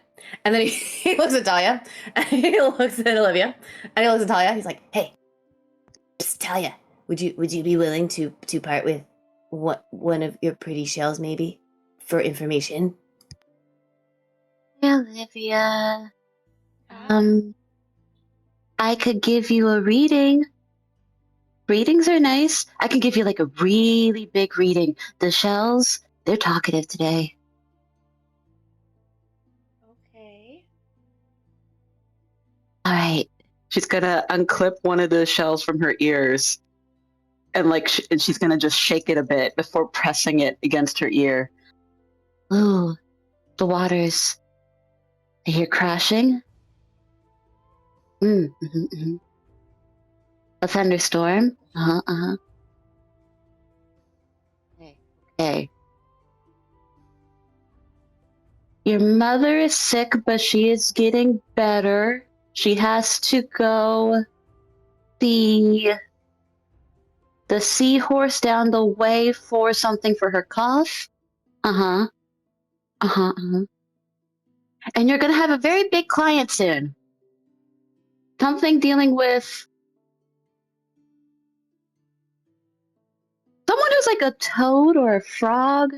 and then he looks at Talia, and he looks at Olivia, and he looks at Talia. He's like, "Hey, psst, Talia, would you be willing to part with one of your pretty shells maybe for information?" Olivia. I could give you a reading. Readings are nice. I can give you like a really big reading. The shells, they're talkative today. Okay. All right. She's gonna unclip one of the shells from her ears, and and she's gonna just shake it a bit before pressing it against her ear. Ooh, the waters. I hear crashing. Mm. A thunderstorm. Uh-huh. Okay. Your mother is sick, but she is getting better. She has to go see the seahorse down the way for something for her cough. Uh-huh. And you're gonna have a very big client soon. Something dealing with someone who's like a toad or a frog.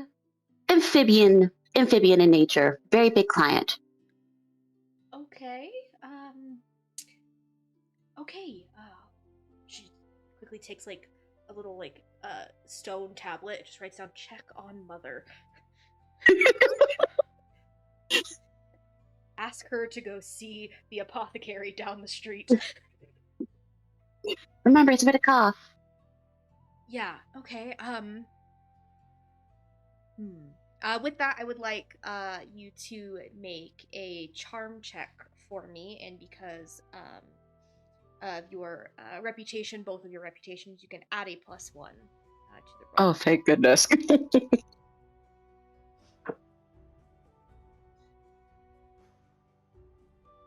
Amphibian in nature. Very big client. Okay. Okay. She quickly takes like a little stone tablet, just writes down check on mother. Ask her to go see the apothecary down the street. Remember, it's a bit of cough. Yeah, okay. With that, I would like you to make a charm check for me, and because of your reputation, both of your reputations, you can add a +1 to the roll. Oh, thank goodness.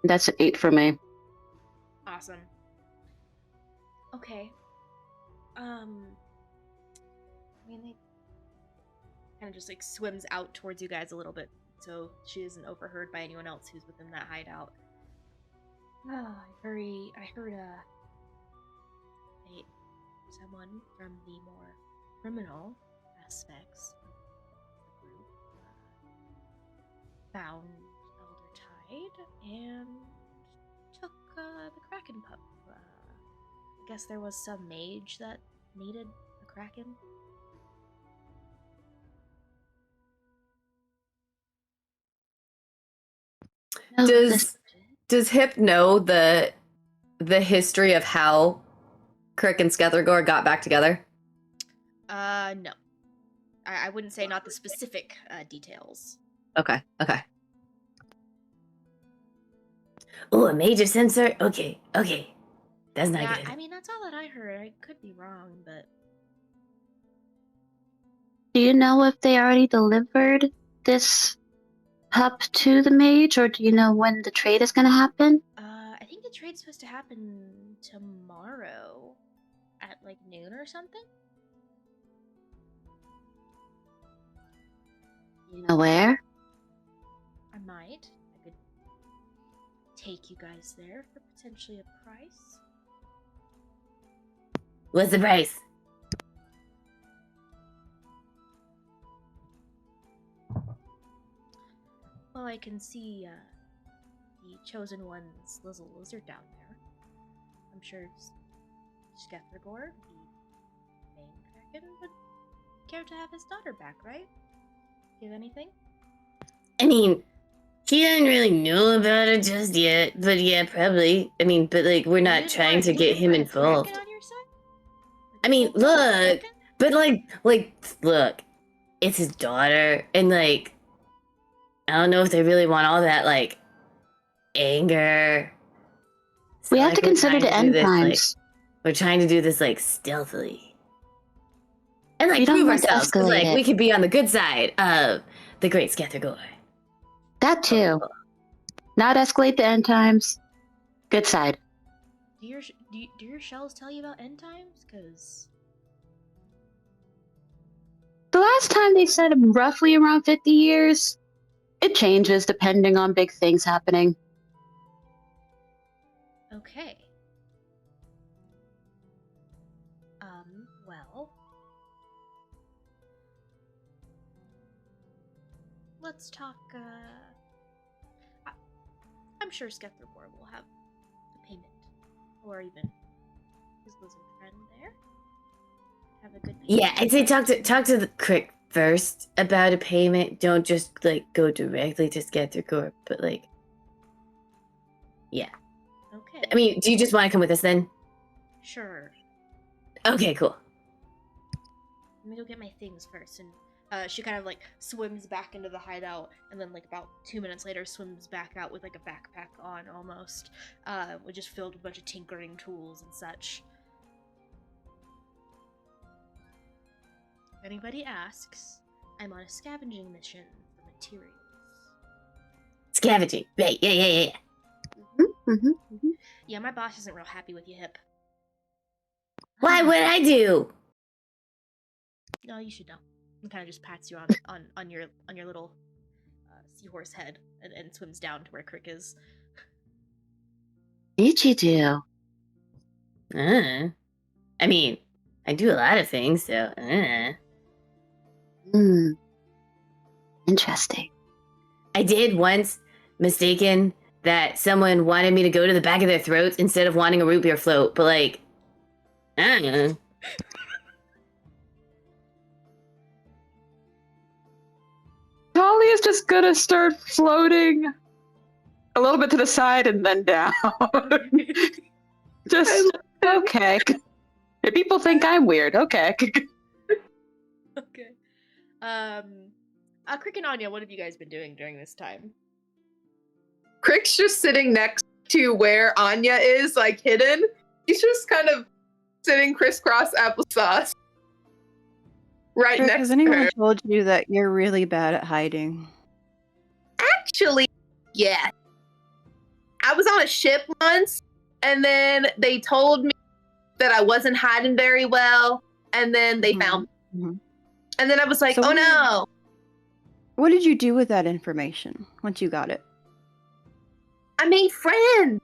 That's an 8 for me. Awesome. Okay. I mean, they kind of just like swims out towards you guys a little bit, so she isn't overheard by anyone else who's within that hideout. I heard someone from the more criminal aspects of the group found Eldertide and took the kraken pup. I guess there was some mage that needed a kraken. Does Hip know the history of how Krick and Skethregor got back together? No. I wouldn't say not the specific details. Okay. Oh, a major sensor? Okay. That's not Yeah, good. I mean, that's all that I heard. I could be wrong, but... Do you know if they already delivered this pup to the mage, or do you know when the trade is going to happen? I think the trade's supposed to happen tomorrow at like noon or something. You know where? I might. I could take you guys there for potentially a price. What's the price? Well, I can see the Chosen One's little lizard down there. I'm sure Skethregor, the main kraken, would care to have his daughter back, right? Do you have anything? I mean, he doesn't really know about it just yet, but yeah, probably. I mean, but like, we're not trying to get him involved. On your side? I mean, look, but look, it's his daughter, and like, I don't know if they really want all that like anger. So, We have to consider the end times. We're trying to do this like stealthily, and like We don't prove want to ourselves. 'Cause, escalate like it. we could be on the good side of the great Skethregor. That too. Not escalate the end times. Good side. Do your shells tell you about end times? Because The last time they said roughly around 50 years. It changes depending on big things happening. okay. Well, let's talk. I'm I'm sure Skethregor will have a payment. Or even his lizard friend there. Have a good payment. Yeah, I'd say talk to the Krick first about a payment. Don't just go directly to Skethregor, but yeah. Okay. I mean, do you just want to come with us then? Sure. Okay, cool. Let me go get my things first. And she kind of swims back into the hideout, and then about 2 minutes later swims back out with a backpack on almost, which is filled with a bunch of tinkering tools and such. If anybody asks, I'm on a scavenging mission for materials. Scavenging. Right, yeah. Yeah, my boss isn't real happy with you, Hip. Why would I do? No, you should know. And kind of just pats you on your little seahorse head and swims down to where Krick is. Did you do? I mean, I do a lot of things, so. Interesting. I did once mistaken that someone wanted me to go to the back of their throats instead of wanting a root beer float, but I don't know. Talia's just gonna start floating a little bit to the side and then down. Just okay. If people think I'm weird, okay. Okay. Krick and Anya, what have you guys been doing during this time? Krick's just sitting next to where Anya is, hidden. He's just kind of sitting crisscross applesauce. Right Krick, next has to anyone her. told you that you're really bad at hiding? Actually, yeah. I was on a ship once, and then they told me that I wasn't hiding very well, and then they found me. Mhm. And then I was like, So oh no. What did you do with that information once you got it? I made friends.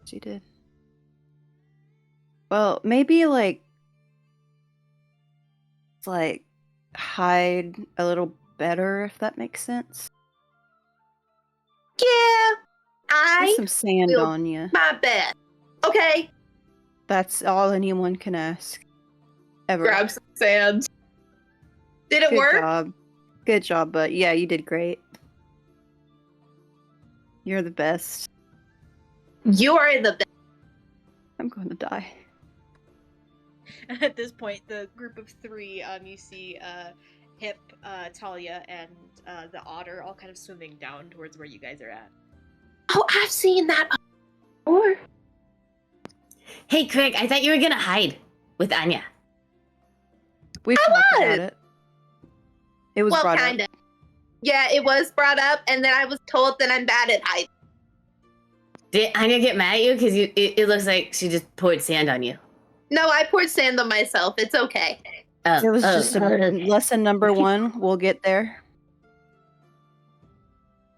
She did. Well, maybe hide a little better, if that makes sense. Yeah, There's I some sand will on you. my best. Okay, That's all anyone can ask. Ever. grab some sand. Did it Good work? job. Good job, but yeah, you did great. You're the best. You are the best. I'm going to die. At this point, the group of three, you see Hip, Talia, and the otter all kind of swimming down towards where you guys are at. Oh, I've seen that before. Hey, Krick, I thought you were gonna hide with Anya. We've talked about was. it. It was Well, brought kind up. of. Yeah, it was brought up, and then I was told that I'm bad at hiding. Did Anya get mad at you? Because it looks like she just poured sand on you. No, I poured sand on myself. It's okay. Oh, It was just lesson number 1. We'll get there.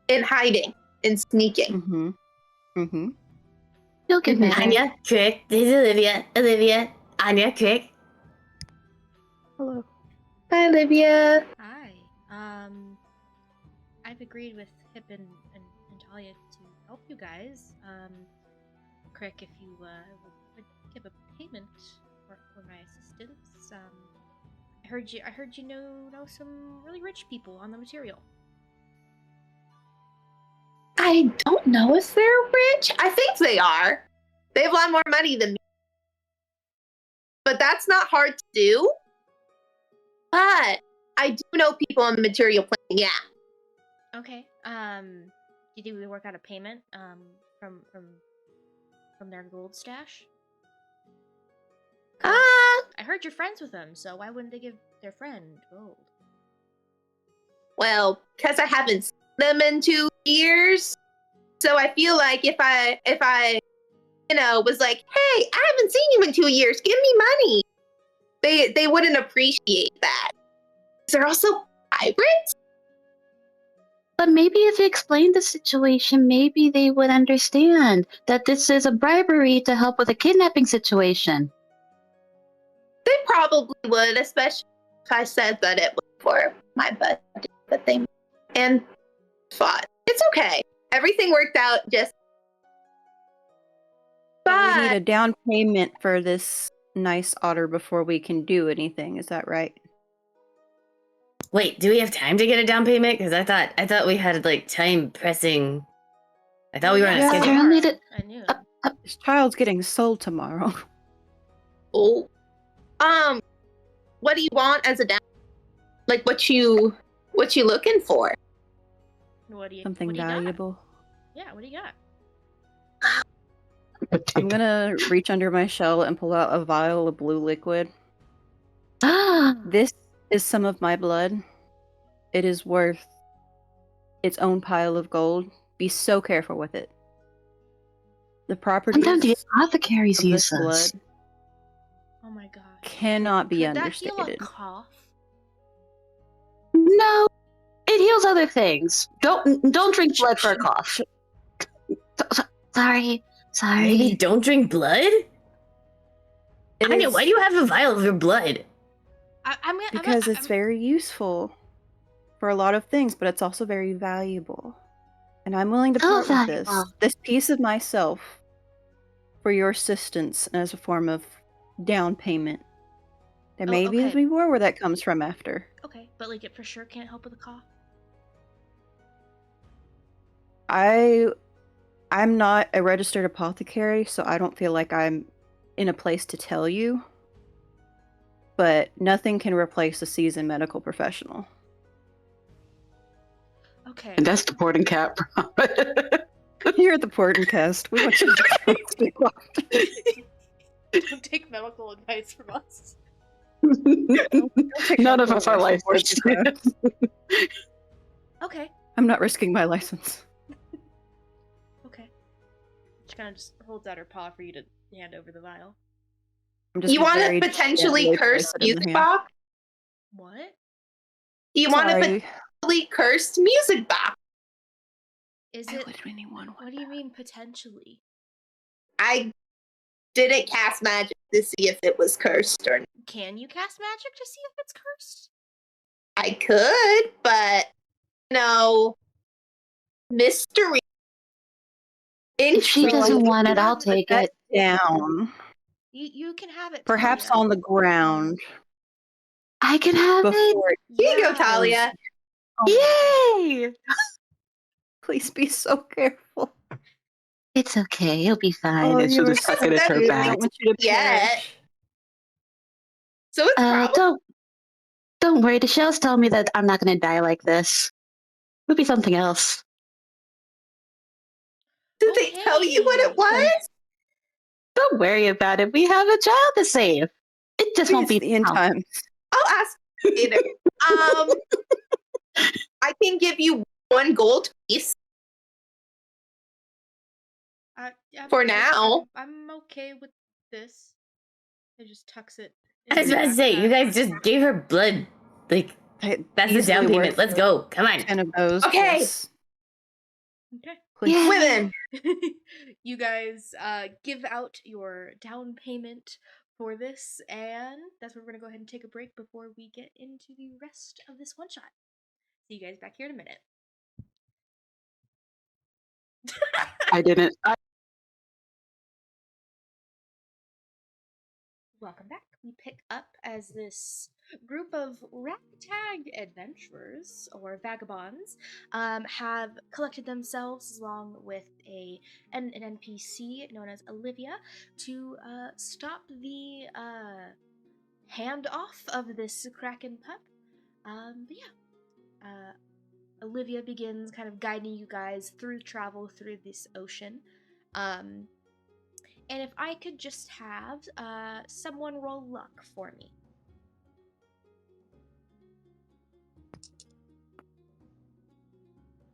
In hiding, in sneaking. You'll get better. Anya, Krick, this is Olivia, Anya, Krick. Hello. Hi, Olivia. Hi. I've agreed with Hip and Talia to help you guys. Krick, if you would give a payment for my assistance. I heard you know some really rich people on the material. I don't know if they're rich. I think they are. They have a lot more money than me. But that's not hard to do. But I do know people on the material plane, yeah. Okay. Do you think we work out a payment from their gold stash? I heard you're friends with them, so why wouldn't they give their friend gold? Well, because I haven't seen them in 2 years. So I feel like if I was like, hey, I haven't seen you in 2 years, give me money. They wouldn't appreciate that. They're also pirates? But maybe if you explained the situation, maybe they would understand that this is a bribery to help with a kidnapping situation. They probably would, especially if I said that it was for my budget. But and fought. It's okay. Everything worked out just. But we need But a down payment for this nice otter before we can do anything. Is that right? Wait, do we have time to get a down payment? Because I thought we had like time pressing. I thought we were on a yeah. schedule. Apparently the- I knew. This child's getting sold tomorrow. oh, what do you want as a down? Like what you looking for? What do you? Something what do you valuable. Got? Yeah. What do you got? I'm gonna reach under my shell and pull out a vial of blue liquid. This is some of my blood. It is worth its own pile of gold. Be so careful with it. The properties Sometimes the apothecaries of use this blood this. Oh my god. cannot be Could that heal a understated. cough? No, it heals other things. Don't drink blood for a cough. Sorry. Maybe don't drink blood? It Anya, is why do you have a vial of your blood? because it's very useful for a lot of things, but it's also very valuable. And I'm willing to part with this piece of myself for your assistance as a form of down payment. There may be more where that comes from after. Okay, but like it for sure can't help with a cough. I'm not a registered apothecary, so I don't feel like I'm in a place to tell you. But nothing can replace a seasoned medical professional. Okay. And that's the Portent Kast. Here at the Portent Kast, we want you to Don't take medical advice from us. None of us are licensed. Okay. I'm not risking my license. Okay. She kind of just holds out her paw for you to hand over the vial. You want a potentially cursed music box? What? Do you want a potentially cursed music box? Is it? What do you mean potentially? I didn't cast magic to see if it was cursed or not. Can you cast magic to see if it's cursed? I could, but no mystery. If she doesn't want it, I'll take it. Down. You can have it. Perhaps Talia. on the ground. I can have it. Here you go, Talia. Yay! Please be so careful. It's okay. It'll be fine. And she'll just tuck it in her I bag. don't want you to perish. So it's probably... Don't worry. The shells tell me that I'm not going to die like this. It'll be something else. Did they tell you what it was? Don't worry about it. We have a child to save. It just won't be the end times. I'll ask you later. I can give you 1 gold piece. For now. I'm okay with this. It just tucks it. I was about to say, you guys just gave her blood. Like, that's the down payment. Let's go. Come on. 10 of those. Okay. Yes. Okay. Women. You guys give out your down payment for this, and that's where we're gonna go ahead and take a break before we get into the rest of this one shot. See you guys back here in a minute. I didn't. Welcome back. We pick up as this group of ragtag adventurers or vagabonds have collected themselves along with an NPC known as Olivia to stop the handoff of this kraken pup. Olivia begins kind of guiding you guys through travel through this ocean. And if I could just have someone roll luck for me.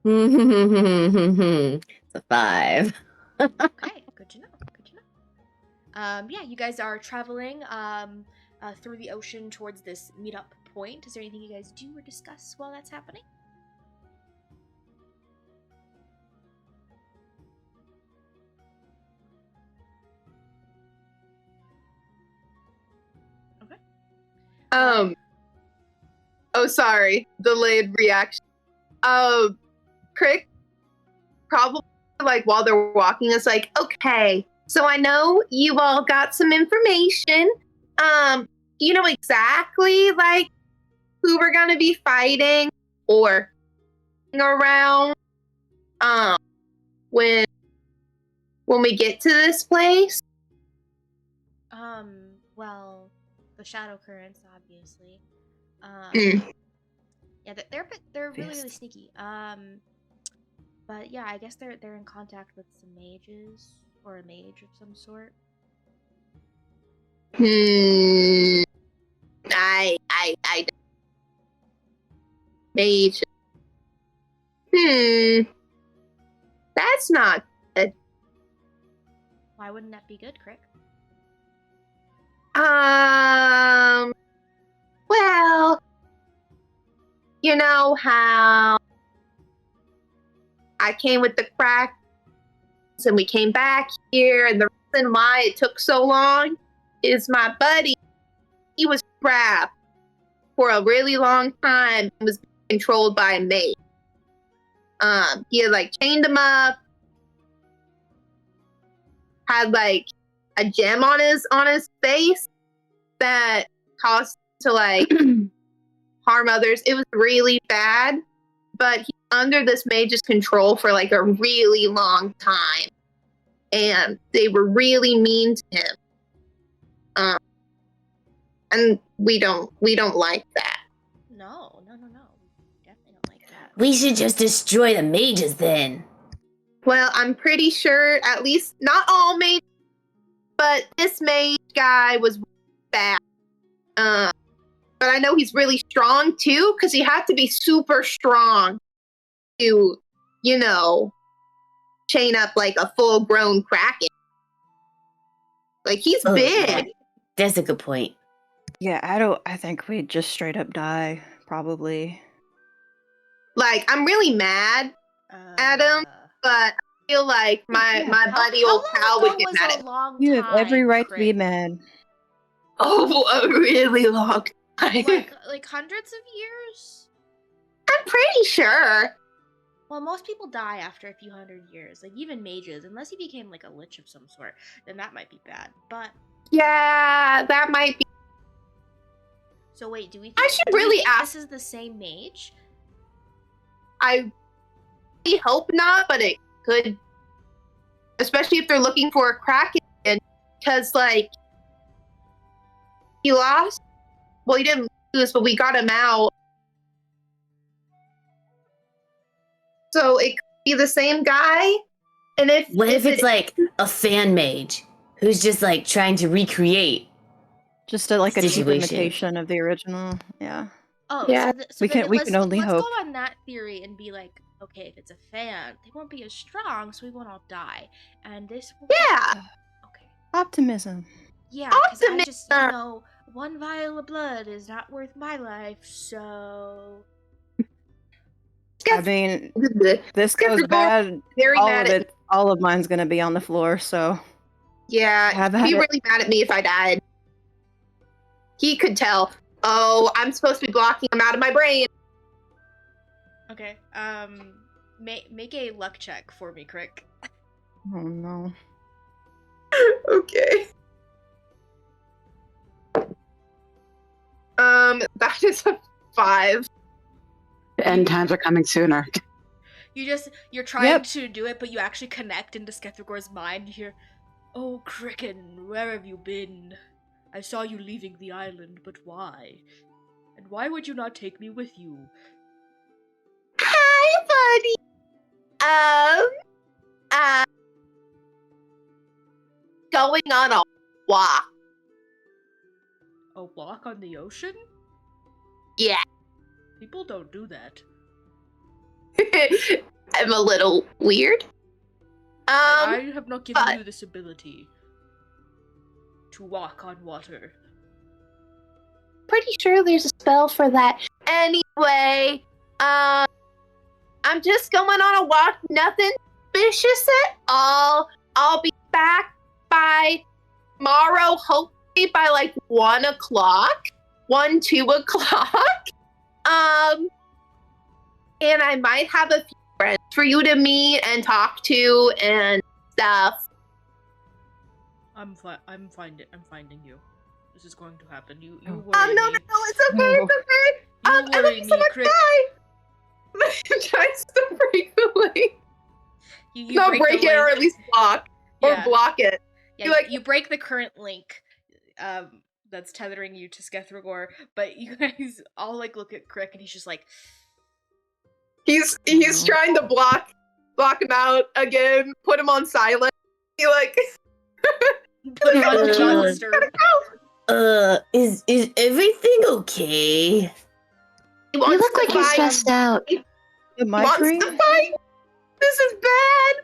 It's a 5. Okay, good to know. Good to know. Yeah, you guys are traveling through the ocean towards this meetup point. Is there anything you guys do or discuss while that's happening? Oh, sorry. Delayed reaction. Krick probably, like, while they're walking, is like, okay, so I know you all got some information. You know exactly, like, who we're gonna be fighting or around, when we get to this place? Well, the shadow currents, obviously. Mm. Yeah, they're really really Fist. sneaky. But yeah, I guess they're in contact with some mages or a mage of some sort. I mage. That's not good. Why wouldn't that be good, Krick? Well, you know how I came with the krakens and we came back here, and the reason why it took so long is my buddy, he was trapped for a really long time and was controlled by a mage. He had like chained him up, had like a gem on his face that caused him to like harm others. It was really bad, but he's under this mage's control for like a really long time, and they were really mean to him. And we don't like that. No. Definitely don't like that. We should just destroy the mages then. Well, I'm pretty sure, at least not all mages, but this mage guy was bad. But I know he's really strong too, because he had to be super strong to, you know, chain up like a full-grown kraken. Like, he's big. That's a good point. Yeah, I think we'd just straight up die, probably. Like, I'm really mad at him, but I feel like my buddy old pal would get mad at him. You have every right to be mad. Oh, a really long time. Like hundreds of years? I'm pretty sure. Well, most people die after a few hundred years. Like, even mages, unless he became like a lich of some sort, then that might be bad. But yeah, that might be. So wait, do we think, I should really ask. This is the same mage? I really hope not, but it could. Especially if they're looking for a kraken, because like he lost. Well, he didn't lose, but we got him out. So it could be the same guy. And what if it's like a fan mage who's just like trying to recreate? Just a cheap situation. imitation of the original. Yeah. Oh, yeah. We can only hope. Let's go on that theory and be like, okay, if it's a fan, they won't be as strong, so we won't all die. And this will Yeah. Okay. Optimism. Yeah, because I just, you know, one vial of blood is not worth my life, so... I mean, this goes Skethregor, bad. very mad at All of mine's gonna be on the floor. So yeah, he'd be really mad at me if I died. He could tell. Oh, I'm supposed to be blocking him out of my brain. Okay. Make a luck check for me, Krick. Oh no. Okay. That is a 5. The end times are coming sooner. You're trying to do it, but you actually connect into Skethregor's mind. You hear, "Oh, kraken, where have you been? I saw you leaving the island, but why? And why would you not take me with you?" Hi, buddy. Going on a walk. A walk on the ocean? Yeah. People don't do that. I'm a little weird. I have not given you this ability to walk on water. Pretty sure there's a spell for that. Anyway, I'm just going on a walk. Nothing suspicious at all. I'll be back by tomorrow, hopefully by like 1 o'clock. 2 o'clock. And I might have a few friends for you to meet and talk to and stuff. I'm finding you. This is going to happen. You Oh. worry No, me. it's okay, it's okay. You I love worry you me, so much, Krick. bye! Tries to break the link. You Not break break the it, or link. at least block. Or Yeah. block it. Yeah, You, like- you break the current link that's tethering you to Skethregor, but you guys all like look at Krick and he's just like, He's Mhm. trying to block him out again, put him on silent. He like put him on do not disturb. Is everything okay? he You wants look to like you're fight. stressed out. The He wants migraine? to fight. This is bad.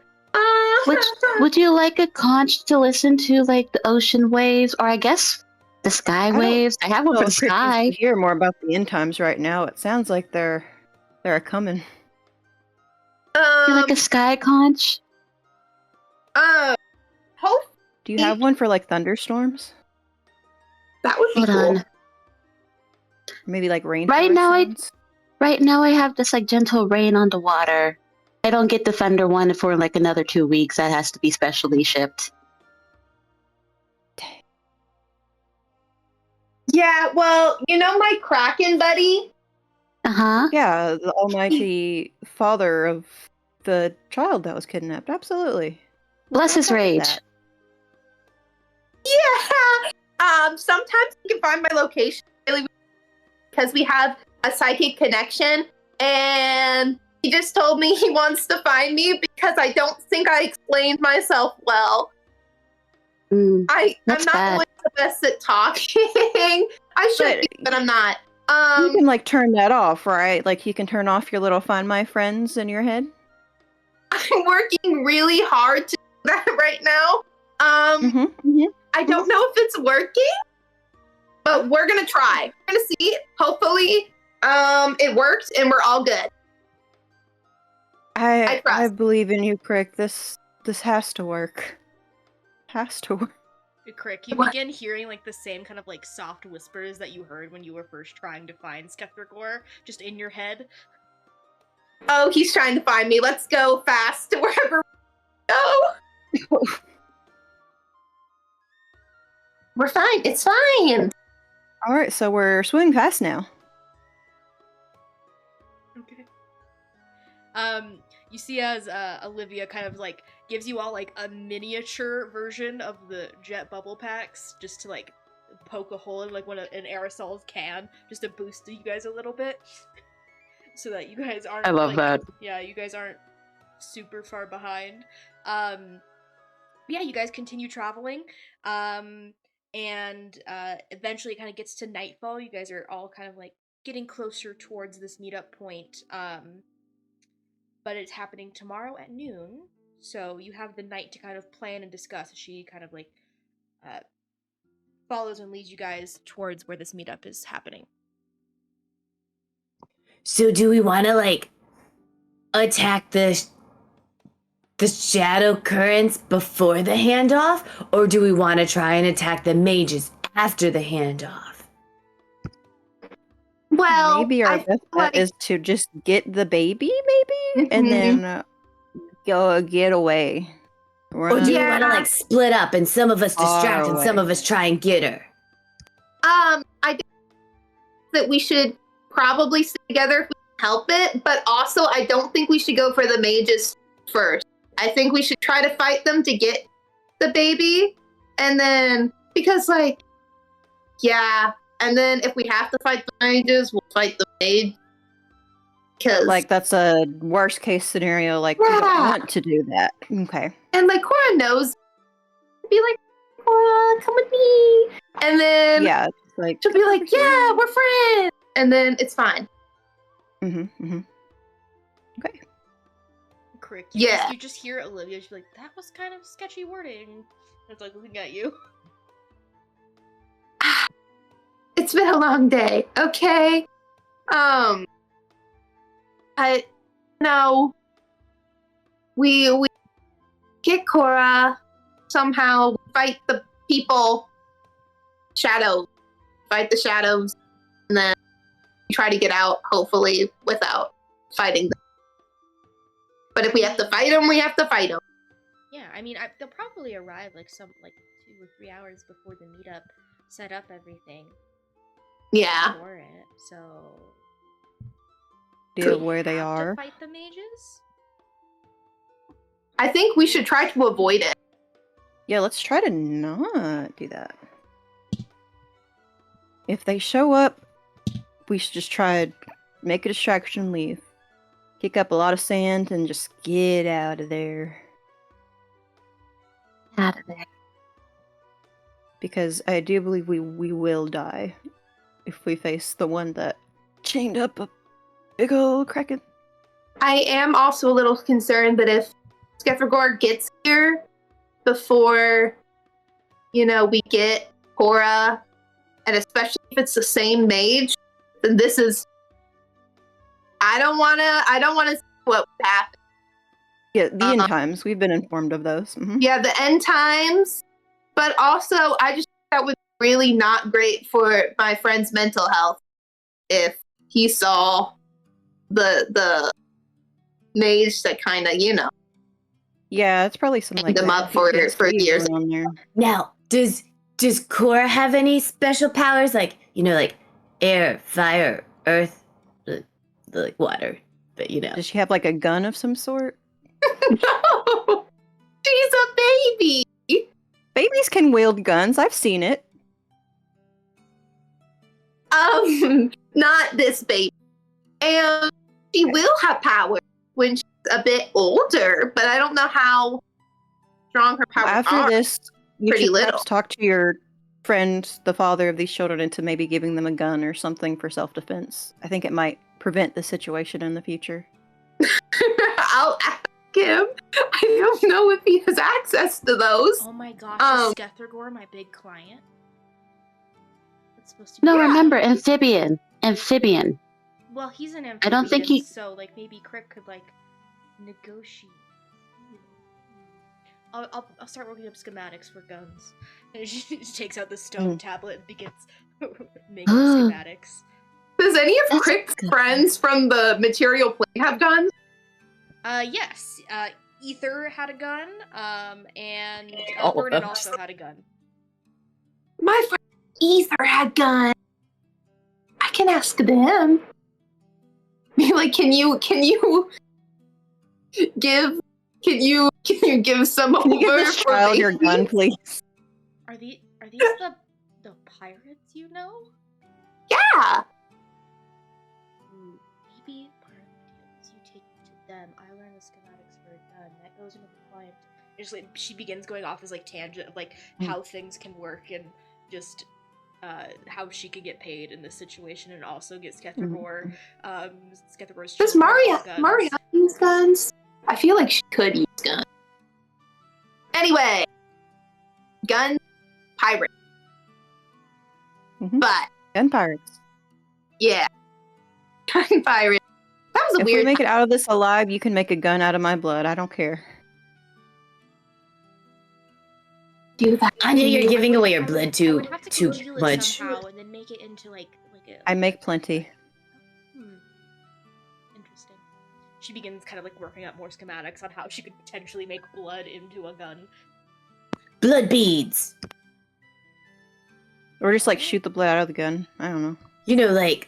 Would you like a conch to listen to, like the ocean waves, or I guess the sky don't waves? I have one for Well, the Krick needs sky. to hear more about the end times right now. It sounds like they're coming. Do you like a sky conch? Hope Do you have one for like thunderstorms? that would be Hold cool. on. Maybe like rainforest Right now, sounds? Right now, I have this like gentle rain on the water. I don't get the thunder one for like another 2 weeks. That has to be specially shipped. Yeah, well, you know my kraken buddy? Uh-huh. Yeah, the almighty father of the child that was kidnapped. Absolutely. Bless his What's up with rage. that? Yeah. Sometimes he can find my location really because we have a psychic connection, and he just told me he wants to find me because I don't think I explained myself well. I'm That's not bad. always the best at talking. I should But be, but I'm not. You can like turn that off, right? Like you can turn off your little find my friends in your head. I'm working really hard to do that right now. I don't know if it's working, but we're gonna try. We're gonna see. Hopefully, it works and we're all good. I trust. I believe in you, Krick. This has to work. Has to work. Krick, you begin hearing like the same kind of like soft whispers that you heard when you were first trying to find Skethregor, just in your head. Oh, he's trying to find me. Let's go fast to wherever we go. We're fine. It's fine. All right, so we're swimming past now. Okay. You see as Olivia kind of like gives you all like a miniature version of the jet bubble packs, just to like poke a hole in like an aerosol's can, just to boost you guys a little bit, so that you guys aren't. I love that. Yeah, you guys aren't super far behind. Yeah, you guys continue traveling, and eventually it kind of gets to nightfall. You guys are all kind of like getting closer towards this meetup point. But it's happening tomorrow at noon, so you have the night to kind of plan and discuss. She kind of like follows and leads you guys towards where this meetup is happening. So do we want to like attack the shadow currents before the handoff, or do we want to try and attack the mages after the handoff? Well, Maybe our best bet is to just get the baby, maybe, and then go get away. Or do we want to like split up and some of us distract and some of us try and get her? I think that we should probably stay together if we can help it, but also I don't think we should go for the mages first. I think we should try to fight them to get the baby, and then because and then if we have to fight the mages, we'll fight the mage. Because like that's a worst case scenario. Like we don't want to do that. Okay. And like Kora knows, be like, Kora, come with me, and then like she'll be like, yeah, we're friends, and then it's fine. Okay. Krick, Yeah. You just hear Olivia. She's like, that was kind of sketchy wording. It's like looking at you. It's been a long day, okay? We get Kora, somehow fight the people, fight the shadows, and then try to get out, hopefully, without fighting them. But if we have to fight them, we have to fight them. Yeah, I mean, they'll probably arrive like 2 or 3 hours before the meetup, set up everything. Yeah. For it, so. Idea of where they have are. To fight the mages? I think we should try to avoid it. Yeah, let's try to not do that. If they show up, we should just try to make a distraction and leave. Kick up a lot of sand and just get out of there. Out of there. Because I do believe we will die if we face the one that chained up a big old kraken. I am also a little concerned that if Skethregor gets here before, we get Kora, and especially if it's the same mage, then this is. I don't wanna see what would happen. Yeah, the end times. We've been informed of those. Mm-hmm. Yeah, the end times. But also, I just think that would be really not great for my friend's mental health if he saw the mage that kind of, Yeah, it's probably something like them that. up for years. On there. Now, does Kora have any special powers, like air, fire, earth, like water? But Does she have like a gun of some sort? No, she's a baby. Babies can wield guns. I've seen it. Not this baby. And she will have power when she's a bit older, but I don't know how strong her powers After are. this, you Pretty should little. perhaps talk to your friend, the father of these children, into maybe giving them a gun or something for self-defense. I think it might prevent the situation in the future. I'll ask him. I don't know if he has access to those. Oh my gosh, is Skethregor my big client? That's supposed to be. No, remember, amphibian. Well, he's an amphibian, I don't think he- so maybe Krick could negotiate. I'll start working up schematics for guns. And she just takes out the stone tablet and begins making schematics. Does any of That's Crick's good. friends from the material plane have guns? Yes. Ether had a gun, and All of Vernon them. also had a gun. My friend Ether had guns. I can ask them. Be like, can you give some Can you give over this for child your baby? gun, please? Are these the pirates you know? Yeah. Maybe part of the deal is you take it to them. I learn the schematics for a gun. That goes into the client. Just she begins going off this tangent of how things can work and just how she could get paid in this situation and also get Skethregor. Skethregor's Does Maria use guns? I feel like she could use guns. Anyway, gun pirate. Mhm. But Gun pirates. yeah, gun pirate. That was a If weird. we make it out of this alive, you can make a gun out of my blood. I don't care. Do that. Anya, you're giving away your blood I too would have to congeal it much. somehow and then make it into a. I make plenty. Interesting. She begins kind of working out more schematics on how she could potentially make blood into a gun. Blood beads. Or just shoot the blood out of the gun. I don't know. Like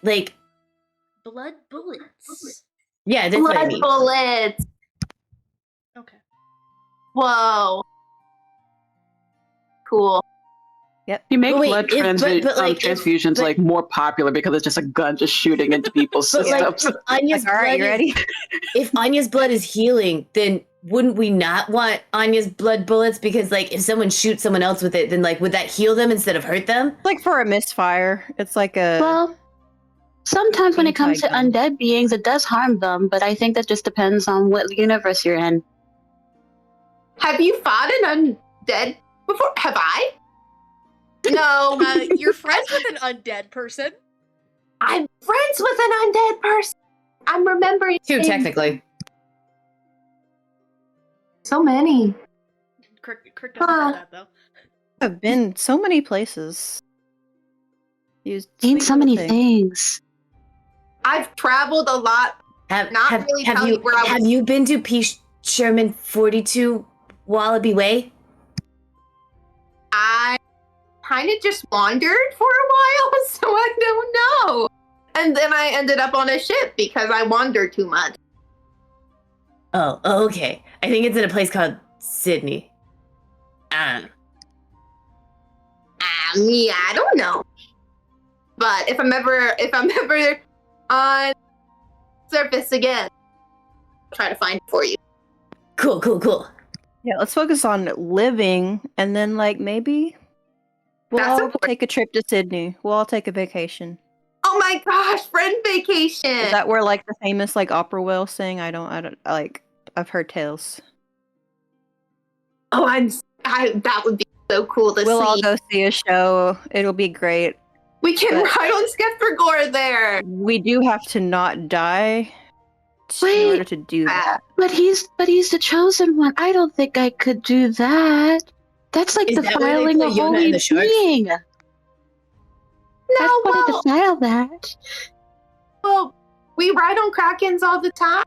Blood bullets. yeah, that's what I Blood mean. bullets. Okay. Whoa. Cool. You make But wait, blood transfusions more popular because it's just a gun just shooting into people's But systems. if Anya's All right, blood you ready? if Anya's blood is healing, then wouldn't we not want Anya's blood bullets? Because if someone shoots someone else with it, then would that heal them instead of hurt them? For a misfire. It's a. Well, sometimes when it comes to Anti-gun. undead beings, it does harm them, but I think that just depends on what universe you're in. Have you fought an undead before? Have I? No. You're friends with an undead person. I'm friends with an undead person. I'm remembering. Two, names. technically. So many. Krick doesn't know that though. I've been so many places. Used Seen sweet so little many things. things. I've traveled a lot really tell you where I was. Have you been to P. Sherman 42 Wallaby Way? I kind of just wandered for a while, so I don't know. And then I ended up on a ship because I wandered too much. Oh, okay. I think it's in a place called Sydney. Yeah, I don't know. But if I'm ever on surface again, I'll try to find it for you. Cool. Yeah, let's focus on living, and then maybe we'll That's all important. take a trip to Sydney. We'll all take a vacation. Oh my gosh, friend vacation! Is that where the famous opera whale sing? I don't I've heard tales. Oh, that would be so cool to see. We'll all go see a show. It'll be great. We can ride on Skethregor there. We do have to not die in order to do that. But he's the chosen one. I don't think I could do that. That's like Is that where they defiling put a Yona holy and the sharks? being. That's what to defile that. Well, we ride on krakens all the time.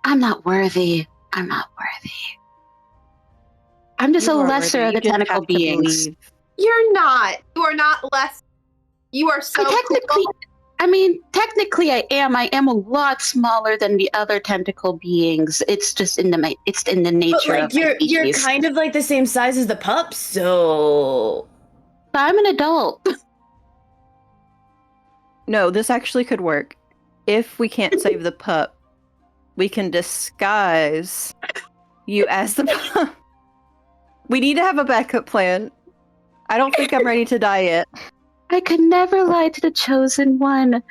I'm not worthy. I'm just a lesser of the tentacle beings. You're not. You are not less. You are so cool. Technically I am. I am a lot smaller than the other tentacle beings. It's just in the nature of my species. You're kind of like the same size as the pups, so But I'm an adult. No, this actually could work. If we can't save the pup, we can disguise you as the pup. We need to have a backup plan. I don't think I'm ready to die yet. I could never lie to the chosen one.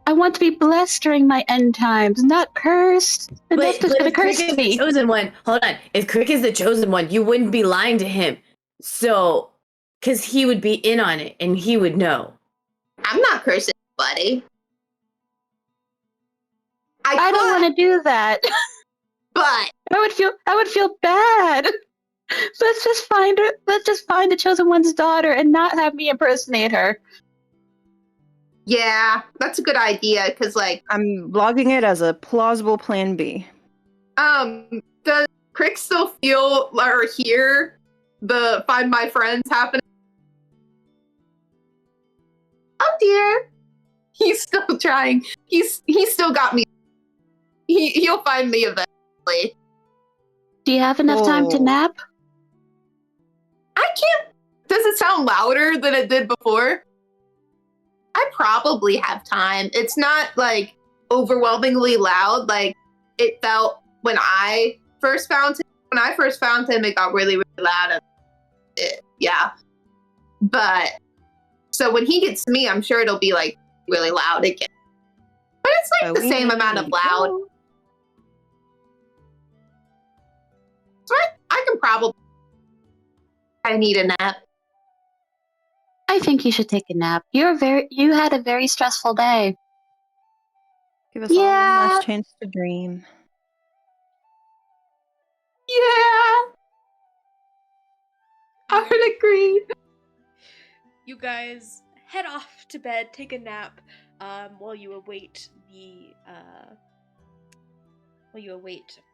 I want to be blessed during my end times, not cursed. And that's just gonna curse Krick is me. the chosen one. Hold on. If Krick is the chosen one, you wouldn't be lying to him. So, because he would be in on it and he would know. I'm not cursing anybody. I don't want to do that. But I would feel bad. Let's just find her. Let's just find the chosen one's daughter and not have me impersonate her. yeah, that's a good idea. Cause I'm logging it as a plausible plan B. does Krick still feel or hear the find my friends happening? Oh dear, he's still trying. He's still got me. He'll find me eventually. Do you have enough time to nap? I can't. Does it sound louder than it did before? I probably have time. It's not overwhelmingly loud like it felt when I first found him. When I first found him, it got really, really loud. Yeah. But so when he gets to me, I'm sure it'll be really loud again. But it's the same amount of loud. So I can probably. I need a nap. I think you should take a nap. You had a very stressful day. Give us all one last chance to dream. Yeah. I would agree. You guys head off to bed, take a nap, while you await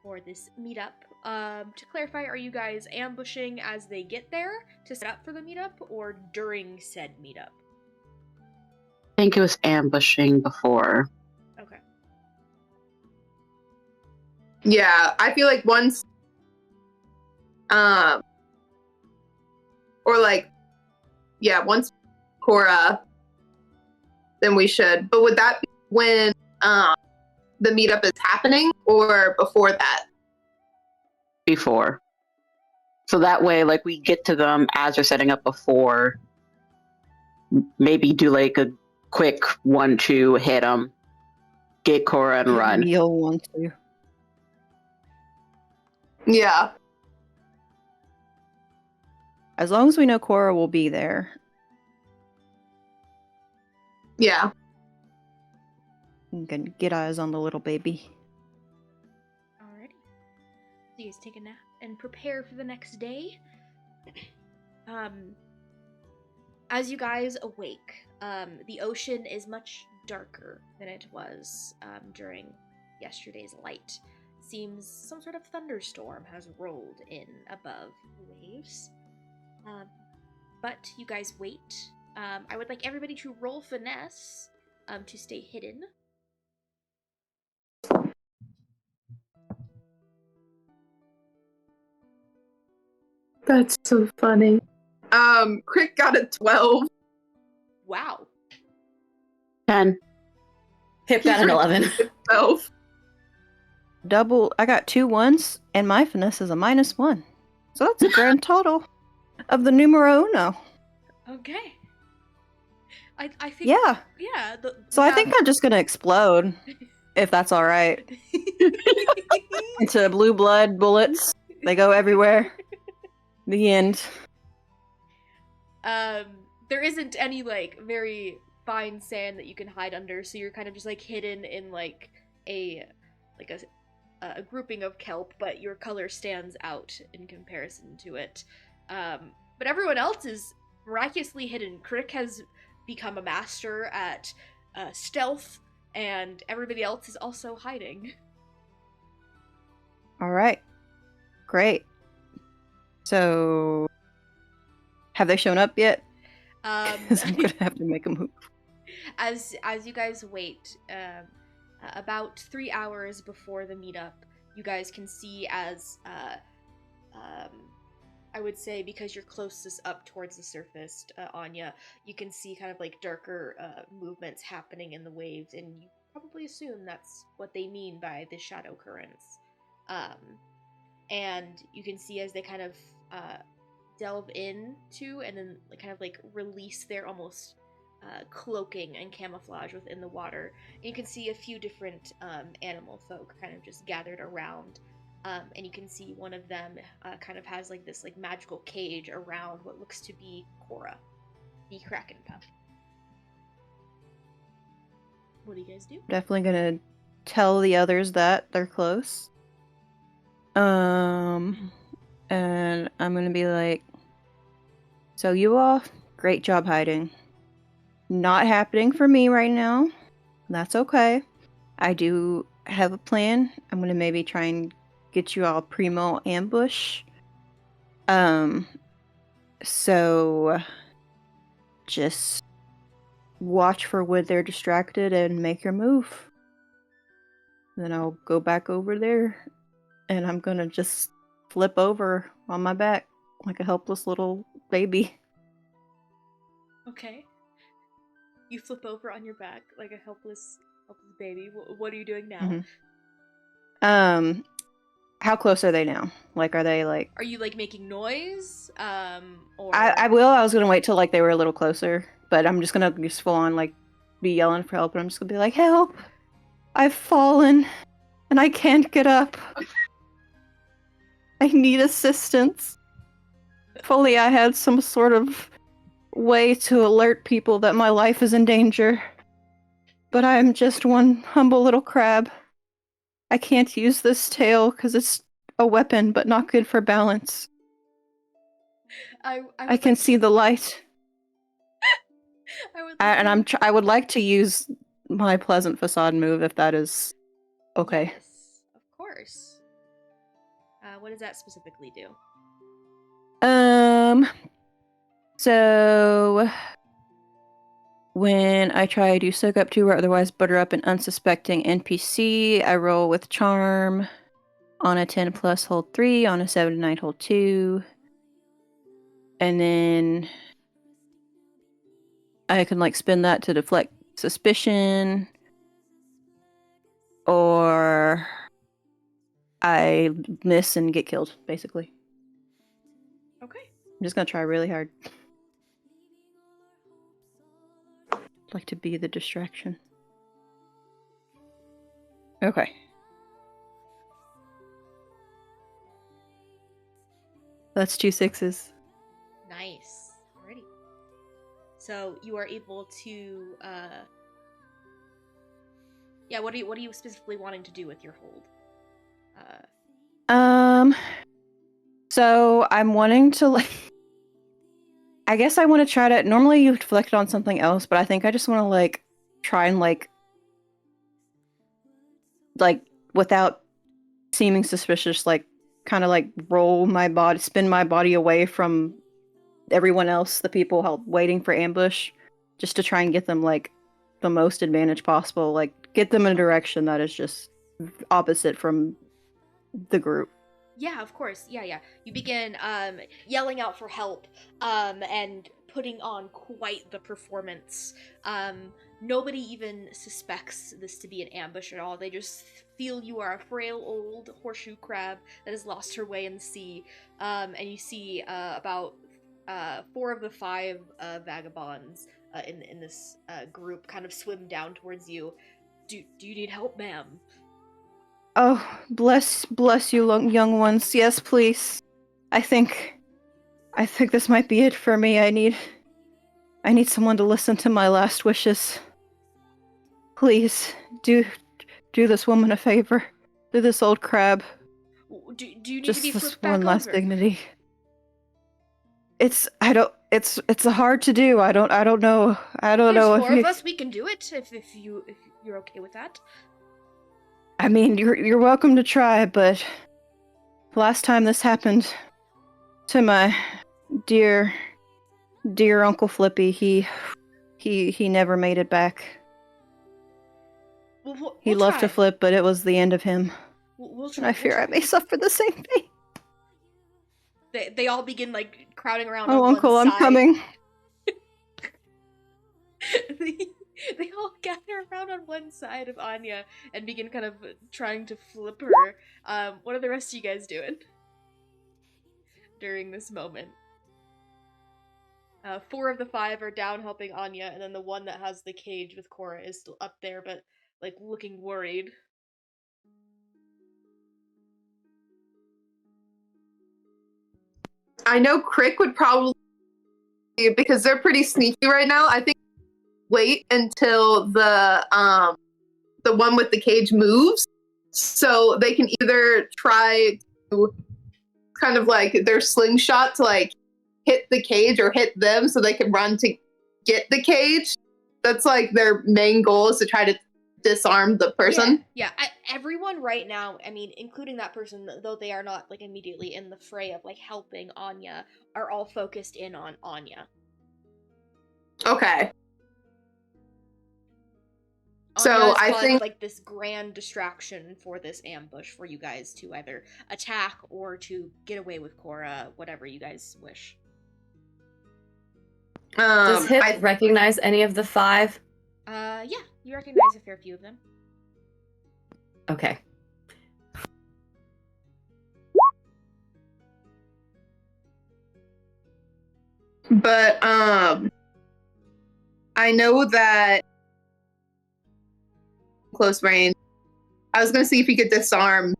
for this meetup. To clarify, are you guys ambushing as they get there to set up for the meetup, or during said meetup? I think it was ambushing before. Okay. Yeah, I feel like once, once Kora, then we should. But would that be when the meetup is happening, or before that? Before. So that way, we get to them as they're setting up before. Maybe do a quick 1-2, hit them, get Kora and run. You'll want to. Yeah. As long as we know Kora will be there. Yeah. You can get eyes on the little baby. Alrighty. So you guys take a nap and prepare for the next day. As you guys awake, the ocean is much darker than it was during yesterday's light. Seems some sort of thunderstorm has rolled in above the waves. But you guys wait. I would like everybody to roll finesse to stay hidden. That's so funny. Krick got a 12. Wow. 10. Hip got an 11. 12. Double. I got 2 1s, and my finesse is a -1. So that's a grand total of the numero uno. Okay. I think. Yeah. Yeah. So I think I'm just gonna explode, if that's all right. Into blue blood bullets. They go everywhere. The end. There isn't any like very fine sand that you can hide under, so you're kind of just like hidden in like a grouping of kelp, but your color stands out in comparison to it. But everyone else is miraculously hidden. Krick has become a master at stealth, and everybody else is also hiding. All right. Great. So, have they shown up yet? Because I'm gonna have to make a move. As you guys wait, about 3 hours before the meetup, you guys can see as I would say, because you're closest up towards the surface, Anya, you can see kind of like darker movements happening in the waves, and you probably assume that's what they mean by the shadow currents. And you can see as they kind of delve into and then kind of like release their almost cloaking and camouflage within the water. And you can see a few different animal folk kind of just gathered around. And you can see one of them kind of has like this like magical cage around what looks to be Kora, the kraken pup. What do you guys do? Definitely gonna tell the others that they're close. And I'm gonna be like, so you all, great job hiding. Not happening for me right now. That's okay. I do have a plan. I'm gonna maybe try and get you all primo ambush. So just watch for when they're distracted and make your move. Then I'll go back over there and I'm gonna just flip over on my back like a helpless little baby. Okay. You flip over on your back like a helpless baby. What are you doing now? Mm-hmm. How close are they now? Like, are they like? Are you like making noise? Or I will. I was gonna wait till like they were a little closer, but I'm just gonna just full on like be yelling for help, and I'm just gonna be like, "Help! I've fallen, and I can't get up. I need assistance." Fully, I had some sort of way to alert people that my life is in danger, but I'm just one humble little crab. I can't use this tail because it's a weapon, but not good for balance. I can see the light. I would like to use my pleasant facade move if that is okay. Yes, of course. What does that specifically do? So when I try to soak up to or otherwise butter up an unsuspecting NPC, I roll with charm. On a 10 plus, hold 3. On a 7 to 9, hold 2. And then I can like spin that to deflect suspicion. Or I miss and get killed, basically. Okay. I'm just gonna try really hard. Like to be the distraction. Okay. That's 2 6s. Nice. Alrighty. So you are able to what are you specifically wanting to do with your hold? So I'm wanting to like I guess I want to try to normally you deflect it on something else, but I think I just want to like try and like without seeming suspicious, like kind of like spin my body away from everyone else, the people waiting for ambush, just to try and get them like the most advantage possible, like get them in a direction that is just opposite from the group. Yeah, of course. Yeah. You begin yelling out for help and putting on quite the performance. Nobody even suspects this to be an ambush at all. They just feel you are a frail old horseshoe crab that has lost her way in the sea. And you see about 4 of the 5 vagabonds in this group kind of swim down towards you. Do you need help, ma'am? Oh, bless you, young ones. Yes, please. I think this might be it for me. I need someone to listen to my last wishes. Please, do this woman a favor. Do this old crab. Do you need just to be this flipped back one last over? dignity. It's hard to do. I don't know. There's know 4 of us. We can do it if you're okay with that. I mean, you're welcome to try, but last time this happened to my dear Uncle Flippy, he never made it back. He loved to flip, but it was the end of him. We'll try. And I fear I may suffer the same fate. They all begin like crowding around. Oh, on Uncle, one I'm side. coming. They all gather around on one side of Anya and begin kind of trying to flip her. What are the rest of you guys doing during this moment? 4 of the 5 are down helping Anya, and then the one that has the cage with Kora is still up there, but like looking worried. I know Krick would probably, because they're pretty sneaky right now, I think wait until the one with the cage moves, so they can either try to kind of like their slingshot to like hit the cage or hit them so they can run to get the cage. That's like their main goal, is to try to disarm the person. Yeah. Everyone right now, I mean, including that person, though they are not like immediately in the fray of like helping Anya, are all focused in on Anya. Okay. So I think like this grand distraction for this ambush for you guys to either attack or to get away with Kora, whatever you guys wish. Does Hip recognize any of the 5? Yeah, you recognize a fair few of them. Okay. But I know that close range. I was gonna see if he could disarm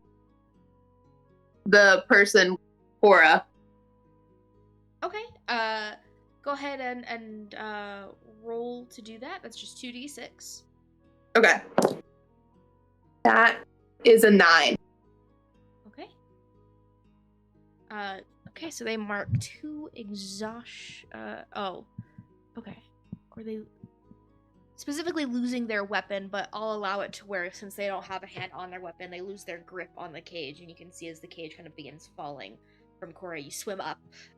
the person, Kora. Okay. Go ahead and roll to do that. That's just 2d6. Okay. That is a 9. Okay. Okay, so they mark 2 exhaustion. Okay. Or they specifically losing their weapon, but I'll allow it to where since they don't have a hand on their weapon, they lose their grip on the cage, and you can see as the cage kind of begins falling from Kora, you swim up,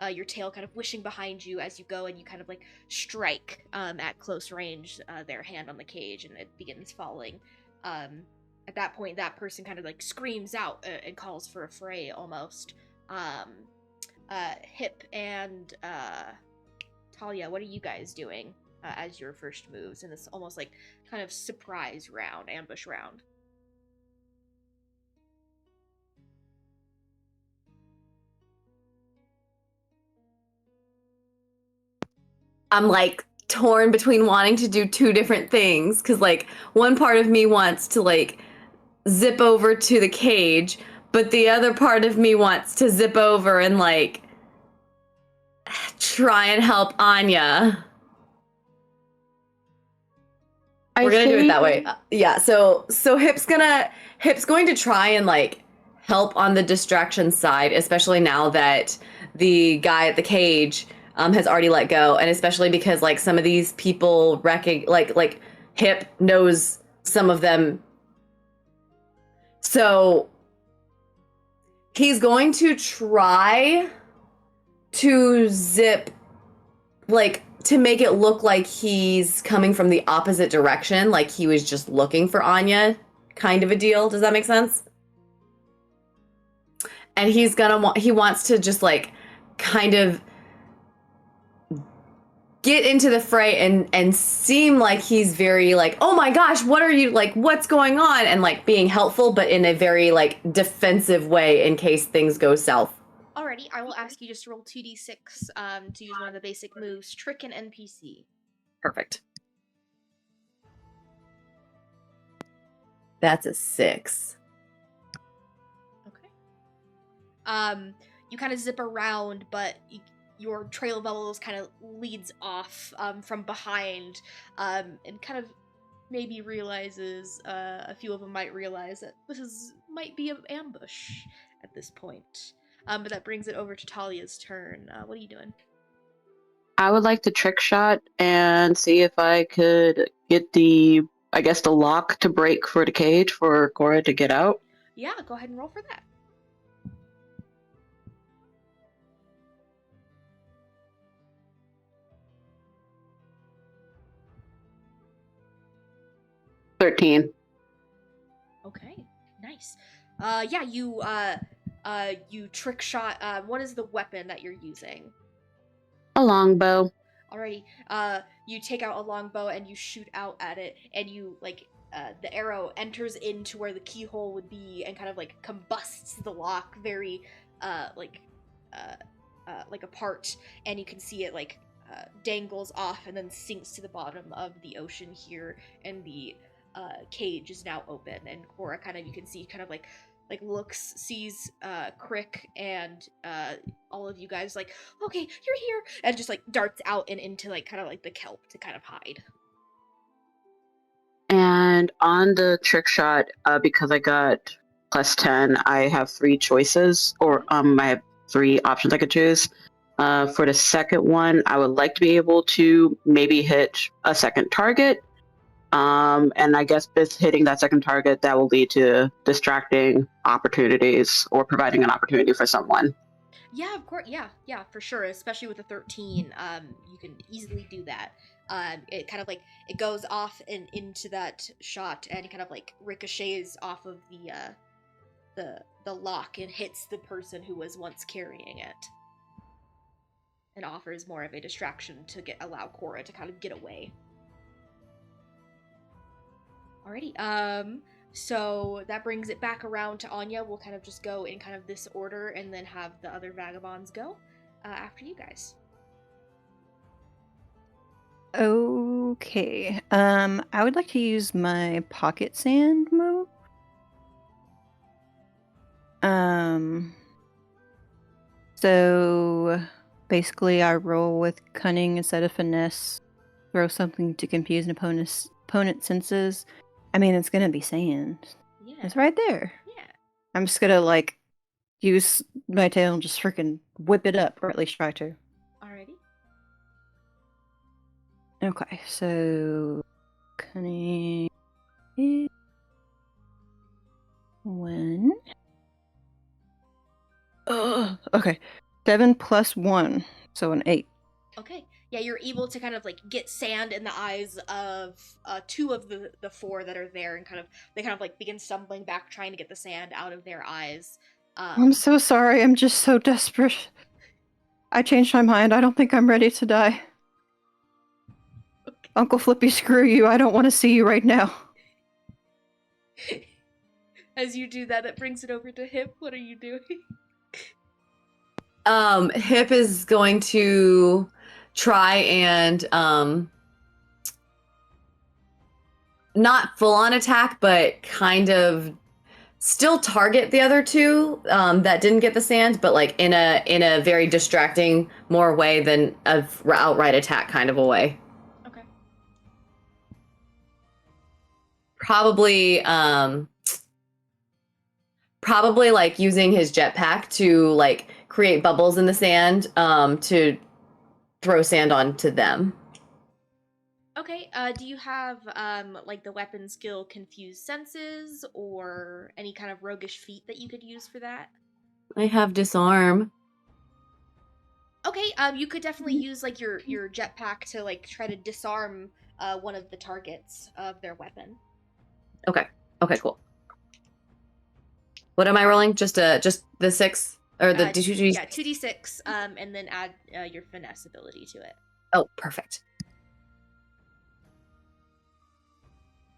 your tail kind of wishing behind you as you go, and you kind of like strike at close range their hand on the cage, and it begins falling. At that point, that person kind of like screams out and calls for a fray almost. Hip and Talia, what are you guys doing as your first moves in this almost like kind of surprise round, ambush round? I'm like torn between wanting to do 2 different things, because like one part of me wants to like zip over to the cage, but the other part of me wants to zip over and like try and help Anya. We're gonna do it that way. Yeah, so Hip's going to try and like help on the distraction side, especially now that the guy at the cage has already let go, and especially because like some of these people Hip knows some of them. So he's going to try to zip, like, to make it look like he's coming from the opposite direction, like he was just looking for Anya, kind of a deal. Does that make sense? And he wants to just, like, kind of get into the fray and seem like he's very, like, oh my gosh, what are you, like, what's going on? And, like, being helpful, but in a very, like, defensive way in case things go south. Alrighty, I will ask you just to roll 2d6 to use one of the basic moves, Trick an NPC. Perfect. That's a 6. Okay. You kind of zip around, but your trail of bubbles kind of leads off from behind, and kind of maybe realizes, a few of them might realize that might be an ambush at this point. But that brings it over to Talia's turn. What are you doing? I would like to trick shot and see if I could get the lock to break for the cage for Kora to get out. Yeah, go ahead and roll for that. $13. Okay, nice. Yeah, you trick shot. What is the weapon that you're using? A longbow. Alrighty. You take out a longbow and you shoot out at it, and you, like, the arrow enters into where the keyhole would be and kind of, like, combusts the lock very, like apart, and you can see it, like, dangles off and then sinks to the bottom of the ocean here, and the cage is now open, and Kora you can see like looks, sees Krick and all of you guys, like, okay, you're here, and just, like, darts out and into, like, kind of like the kelp to kind of hide. And on the trick shot, because I got plus 10, I have 3 choices, or I have 3 options I could choose. For the second one, I would like to be able to maybe hit a second target. And I guess with hitting that second target, that will lead to distracting opportunities or providing an opportunity for someone. Yeah, of course. Yeah, for sure. Especially with the 13, you can easily do that. It kind of, like, it goes off and into that shot, and it kind of, like, ricochets off of the lock and hits the person who was once carrying it, and offers more of a distraction to allow Kora to kind of get away. Alrighty, so that brings it back around to Anya. We'll kind of just go in kind of this order, and then have the other vagabonds go after you guys. Okay. I would like to use my pocket sand move. So basically I roll with cunning instead of finesse, throw something to confuse an opponent's senses. I mean, it's gonna be sand. Yeah. It's right there. Yeah. I'm just gonna, like, use my tail and just freaking whip it up, or at least try to. Alrighty. Okay, so cunning is 1. Okay. 7 plus 1, so an 8. Okay. Yeah, you're able to kind of, like, get sand in the eyes of 2 of the 4 that are there, and they kind of like begin stumbling back, trying to get the sand out of their eyes. I'm so sorry. I'm just so desperate. I changed my mind. I don't think I'm ready to die. Okay. Uncle Flippy, screw you. I don't want to see you right now. As you do that, it brings it over to Hip. What are you doing? Hip is going to try and not full on attack, but kind of still target the other 2 that didn't get the sand, but, like, in a very distracting more way than a outright attack kind of a way. Okay. Probably like using his jetpack to, like, create bubbles in the sand to throw sand onto them. Okay, do you have, like the weapon skill Confuse Senses, or any kind of roguish feat that you could use for that? I have disarm. Okay, you could definitely use, like, your jetpack to, like, try to disarm, one of the targets of their weapon. Okay. Okay, cool. What am I rolling? Just the 6? Or the 2d6? Yeah, 2d6, and then add your finesse ability to it. Oh, perfect.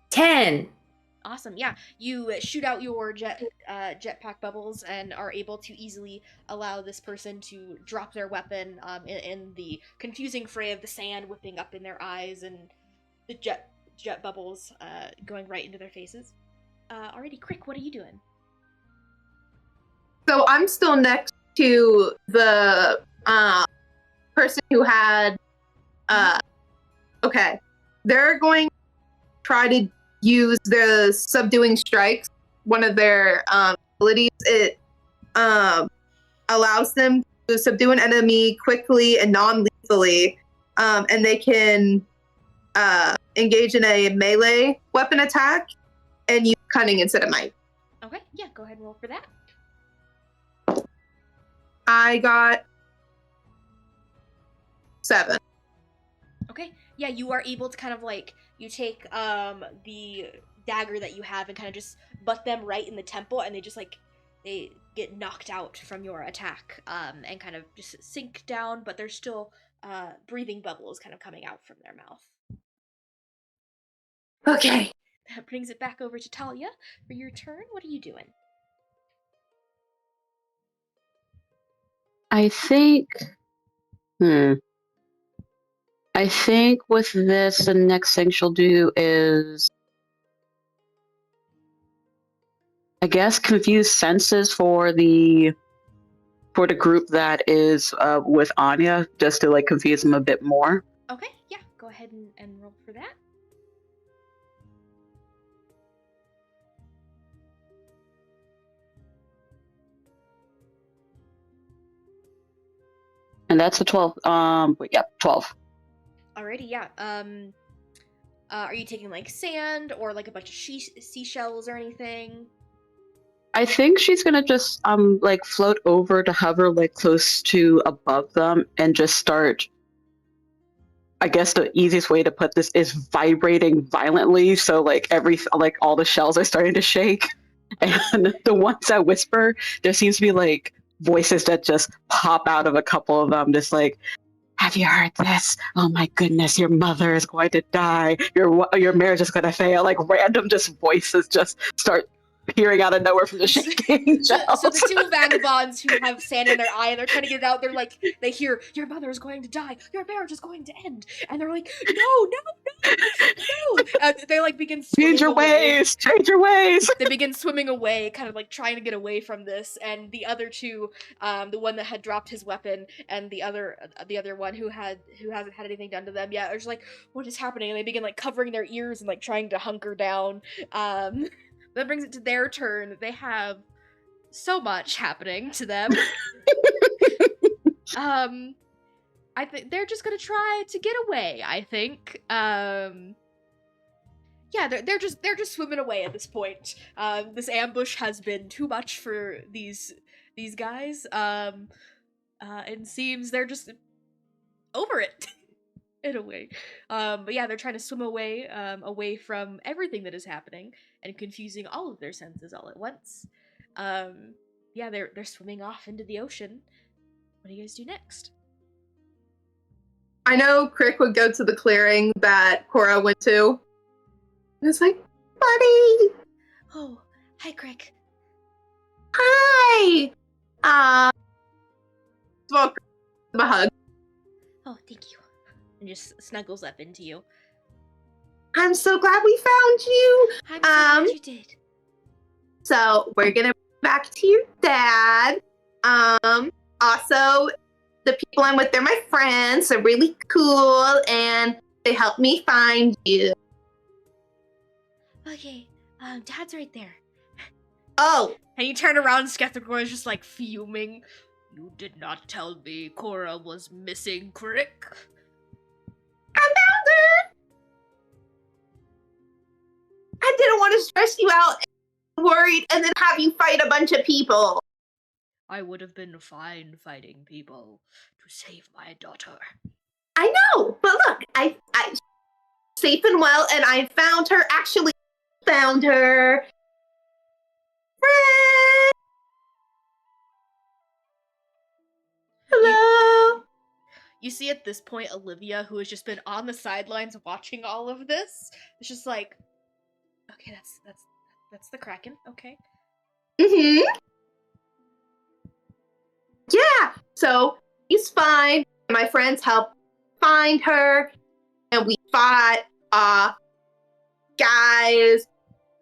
10! Awesome, yeah. You shoot out your jetpack bubbles and are able to easily allow this person to drop their weapon in the confusing fray of the sand whipping up in their eyes and the jet bubbles going right into their faces. Alrighty, Krick, what are you doing? So I'm still next to the person who had. Okay, they're going to try to use the subduing strikes. One of their abilities. It allows them to subdue an enemy quickly and non-lethally, and they can engage in a melee weapon attack and use cunning instead of might. Okay, yeah, go ahead and roll for that. I got 7. Okay, yeah, you are able to kind of like, you take the dagger that you have and kind of just butt them right in the temple, and they just like, they get knocked out from your attack and kind of just sink down, but there's still breathing bubbles kind of coming out from their mouth. Okay. That brings it back over to Talia for your turn. What are you doing? I think. I think with this, the next thing she'll do is, I guess, confuse senses for the group that is with Anya, just to like confuse them a bit more. Okay, yeah, go ahead and roll for that. And that's a 12. 12. Alrighty, yeah. Are you taking like sand or like a bunch of seashells or anything? I think she's gonna just like float over to hover like close to above them and just start. I guess the easiest way to put this is vibrating violently, so like all the shells are starting to shake, and the ones that whisper, there seems to be like voices that just pop out of a couple of them, just like, "Have you heard this? Oh my goodness, your mother is going to die. Your marriage is going to fail." Like random just voices just start peering out of nowhere from the shaking shells. So the two vagabonds who have sand in their eye and they're trying to get it out, they're like, they hear, "Your mother is going to die, your marriage is going to end," and they're like, no. They like begin swimming away. Change your ways. They begin swimming away, kind of like trying to get away from this, and the other two, the one that had dropped his weapon and the other one who hasn't had anything done to them yet, are just like, what is happening? And they begin like covering their ears and like trying to hunker down. That brings it to their turn. They have so much happening to them. I think they're just gonna try to get away, I think. Yeah, they're just swimming away at this point. This ambush has been too much for these guys. It seems they're just over it. In a way. But yeah, they're trying to swim away, away from everything that is happening and confusing all of their senses all at once. Yeah, they're swimming off into the ocean. What do you guys do next? I know Krick would go to the clearing that Kora went to. And it's like, buddy! Oh, hi, Krick. Hi! Well, give him a hug. Oh, thank you. And just snuggles up into you. I'm so glad we found you! I'm so glad you did. So, we're gonna back to your dad. Also, the people I'm with, they're my friends. They're really cool, and they helped me find you. Okay, Dad's right there. Oh! And you turn around, Skethregor is just like fuming. You did not tell me Kora was missing, Krick. I found her! I didn't want to stress you out and worried and then have you fight a bunch of people. I would have been fine fighting people to save my daughter. I know, but look, I safe and well, and I found her. Actually, found her. Friend. Hello. You see at this point Olivia, who has just been on the sidelines watching all of this, is just like, okay, that's the Kraken, okay. Mm-hmm. Yeah. So he's fine. My friends helped find her, and we fought guys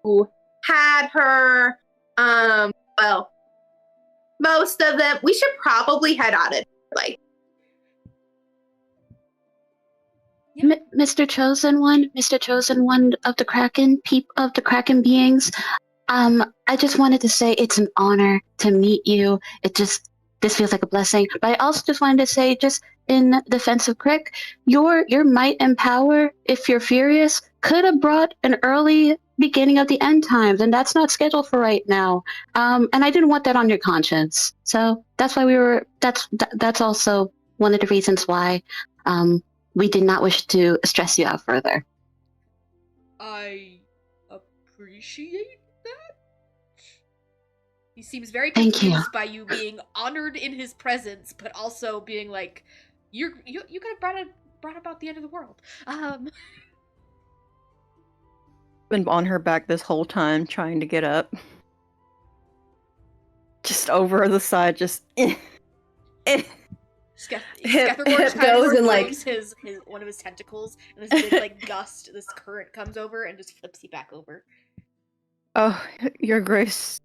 who had her. Well, most of them. We should probably head on it. Like, Mr. Chosen One, Mr. Chosen One of the Kraken, of the Kraken beings. I just wanted to say it's an honor to meet you. This feels like a blessing. But I also just wanted to say, just in defense of Krick, your might and power, if you're furious, could have brought an early beginning of the end times, and that's not scheduled for right now. And I didn't want that on your conscience. So that's why that's also one of the reasons why we did not wish to stress you out further. I appreciate that. He seems very Thank confused you. by you being honored in his presence, but also being like, you could have brought about the end of the world. Been on her back this whole time, trying to get up. Just over the side, just. Skethregor just kind goes of and, like- removes his one of his tentacles, and this big like gust, this current comes over and just flips you back over. Oh, your grace,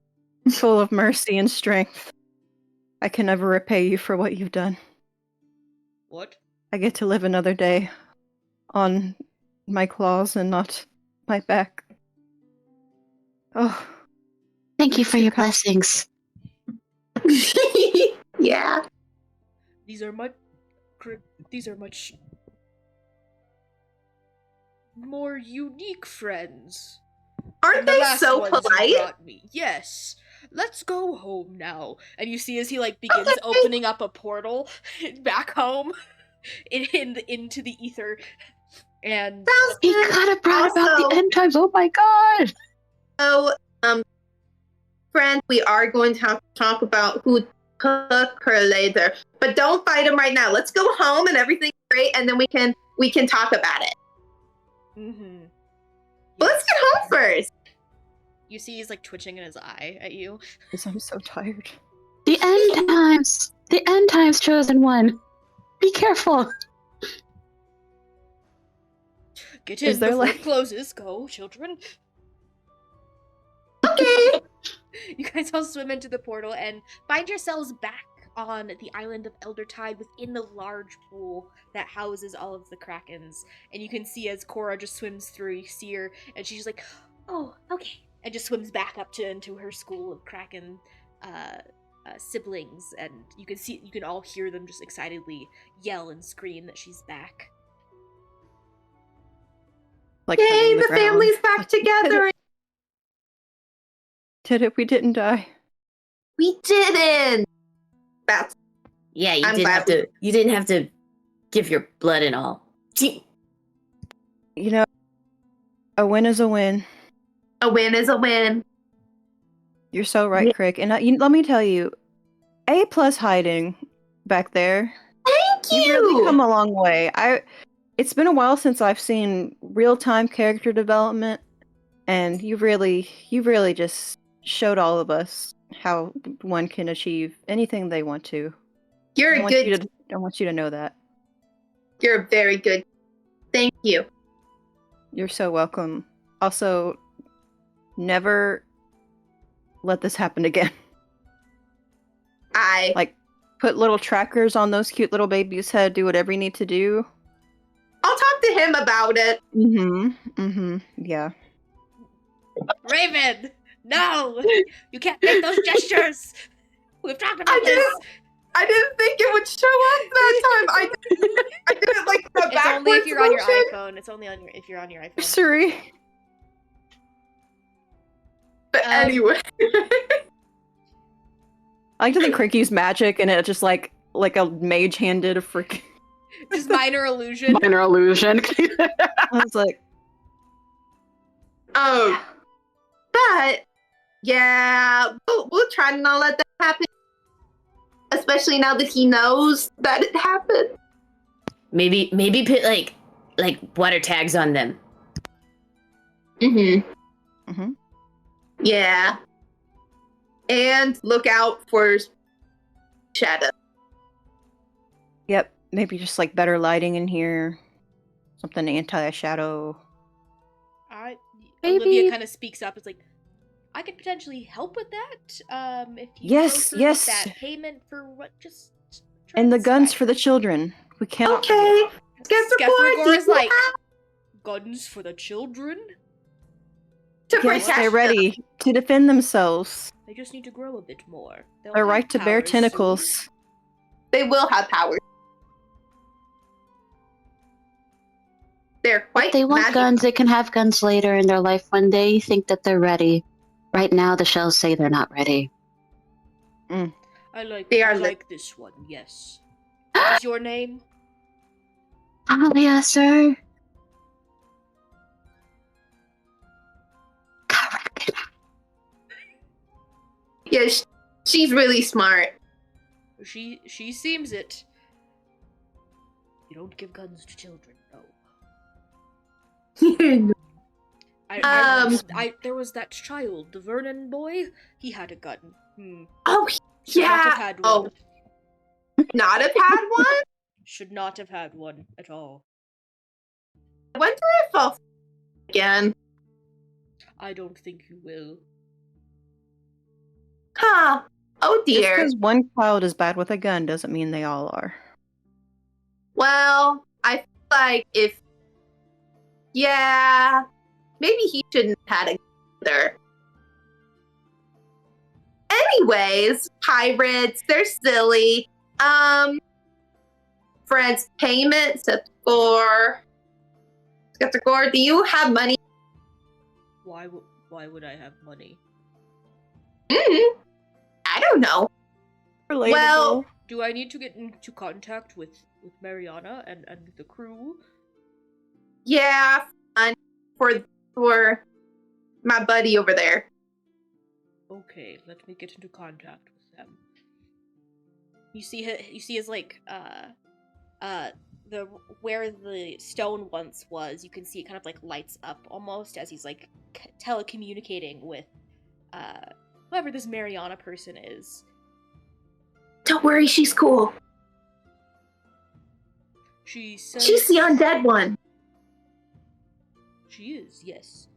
full of mercy and strength. I can never repay you for what you've done. What? I get to live another day on my claws and not my back. Oh. Thank you for Too your kind. blessings. yeah. These are much more unique friends. Aren't than the they last so ones you polite? brought me. Yes. Let's go home now. And you see as he like begins opening up a portal back home into the ether. And Sounds He good. could have brought about Also- the end times. Oh my god! So, friend, we are going to have to talk about who took her later, but don't fight him right now. Let's go home and everything's great, and then we can talk about it. mm-hmm. But let's get home first. You see he's like twitching in his eye at you. Because I'm so tired. The end times! The end times, Chosen One! Be careful! Get Is in there, before like- it closes. Go, children. Okay. You guys all swim into the portal and find yourselves back on the island of Eldertide within the large pool that houses all of the krakens. And you can see as Kora just swims through, you see her, and she's like, oh, okay. And just swims back up into her school of kraken siblings. And you can all hear them just excitedly yell and scream that she's back. Like Yay, hugging the ground. family's back together. Did it? We didn't die. We didn't. That's Yeah, I'm glad you didn't have to give your blood and all. Gee. You know, a win is a win. a win is a win. You're so right, Krick. And let me tell you, A+ hiding back there. Thank you. You've really come a long way. It's been a while since I've seen real-time character development, and you really just showed all of us how one can achieve anything they want to. You're I a want good. you to know that. You're very good. Thank you. You're so welcome. Also, never let this happen again. I Like, put little trackers on those cute little babies' head. Do whatever you need to do. I'll talk to him about it. Yeah. Raven! No! You can't make those gestures! We've talked about I this! didn't think it would show up that time. I didn't like the It's only if backwards you're on your motion. iPhone. It's only if you're on your iPhone. Sorry. Anyway. I like to think Krick used magic and it just like a mage handed a freaking. Just minor illusion. Minor illusion. I was like, Oh, but yeah, we'll try to not let that happen. Especially now that he knows that it happened. Maybe put like water tags on them. mm-hmm. Yeah. And look out for shadow. Yep, maybe just like better lighting in here, something anti-shadow. Olivia kind of speaks up. It's like, I could potentially help with that. If you Yes, go through with that payment for what just. And the guns for the children. We can't. Okay. Skethregor is like, guns for the children? To Yes, protect they're ready to defend themselves. They just need to grow a bit more. They'll Their have right to bear powers tentacles. soon. They will have powers. They're quite If they want magical. guns, they can have guns later in their life when they think that they're ready. Right now, the shells say they're not ready. I like this one, yes. What is your name? Talia, sir. Yeah, she's really smart. She seems it. You don't give guns to children, no. There was that child, the Vernon boy. He had a gun. Oh, Should yeah. not have had one. Not have had one? Should not have had one at all. I wonder if I'll again. I don't think you will. Huh. Oh Just dear. because one child is bad with a gun doesn't mean they all are. Well, I feel like yeah, maybe he shouldn't have had a gun either. Anyways, pirates, they're silly. Friends, payment, Skethregor, do you have money? Why would I have money? I don't know. Relatable. Well, Do I need to get into contact with Mariana and the crew? yeah, for my buddy over there. Okay, let me get into contact with them. You see his like the where the stone once was. You can see it kind of like lights up almost as he's like telecommunicating with whoever this Mariana person is. Don't worry, she's cool. She says She's the undead one. She is, yes.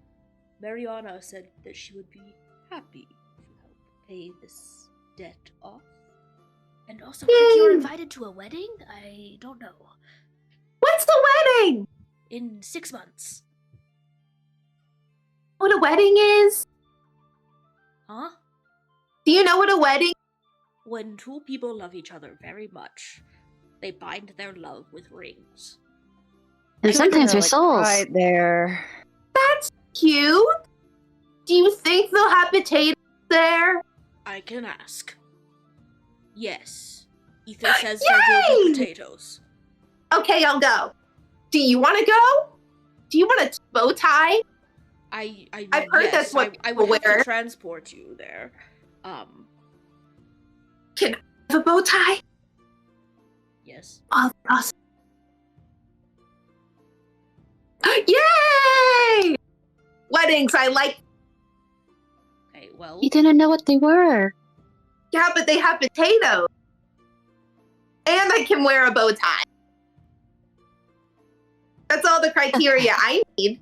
Mariana said that she would be happy to help pay this debt off. And also, Krick, you're invited to a wedding? I don't know. What's the wedding? In 6 months. What a wedding is? Huh? Do you know what a wedding? When two people love each other very much, they bind their love with rings. And sometimes their souls. Right there. That's cute. Do you think they'll have potatoes there? I can ask. Yes. Ether says there will be potatoes. Okay, I'll go. Do you want to go? Do you want a bow tie? I've heard yes, that's what I would people have wear. to transport you there. Can I have a bow tie? Yes. Oh, awesome. Yay! Weddings, I like. Okay, well. You didn't know what they were. Yeah, but they have potatoes. And I can wear a bow tie. That's all the criteria I need.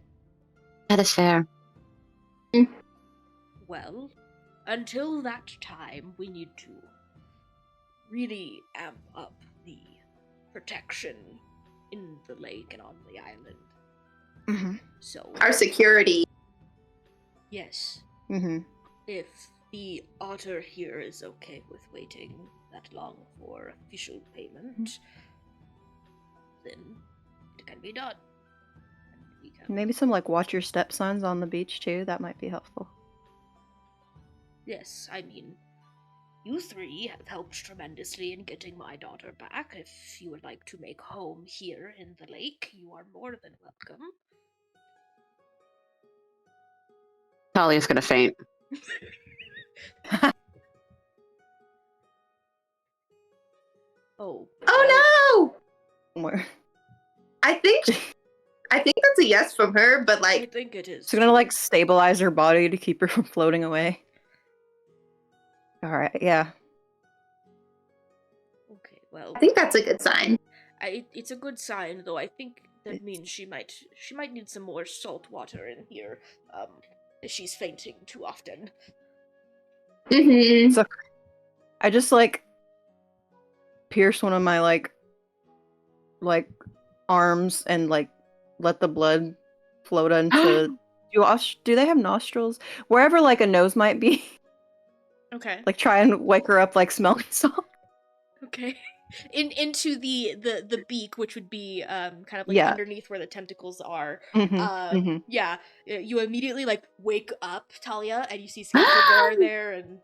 That is fair. Well, until that time, we need to really amp up the protection in the lake and on the island. Mm-hmm. So, Our security. yes, Mm-hmm. if the otter here is okay with waiting that long for official payment, then it can be done. And we can... Maybe some like watch your step signs on the beach too. That might be helpful. yes, I mean, you three have helped tremendously in getting my daughter back. If you would like to make home here in the lake, you are more than welcome. Talia's gonna faint. Oh. Oh no! Where- I think that's a yes from her, but I like, think it is. She's gonna too. like stabilize her body to keep her from floating away. Alright, yeah. Okay, well, I think that's a good sign. it's a good sign, though. I think that means she might need some more salt water in here. She's fainting too often. Mm-hmm. So I just like pierce one of my like arms and like let the blood float into do they have nostrils? Wherever like a nose might be. Okay. Like try and wake her up like smelling salt. Okay. Into the beak, which would be kind of like Yeah. underneath where the tentacles are. Mhm. Yeah, you immediately like wake up, Talia, and you see Skethregor there, and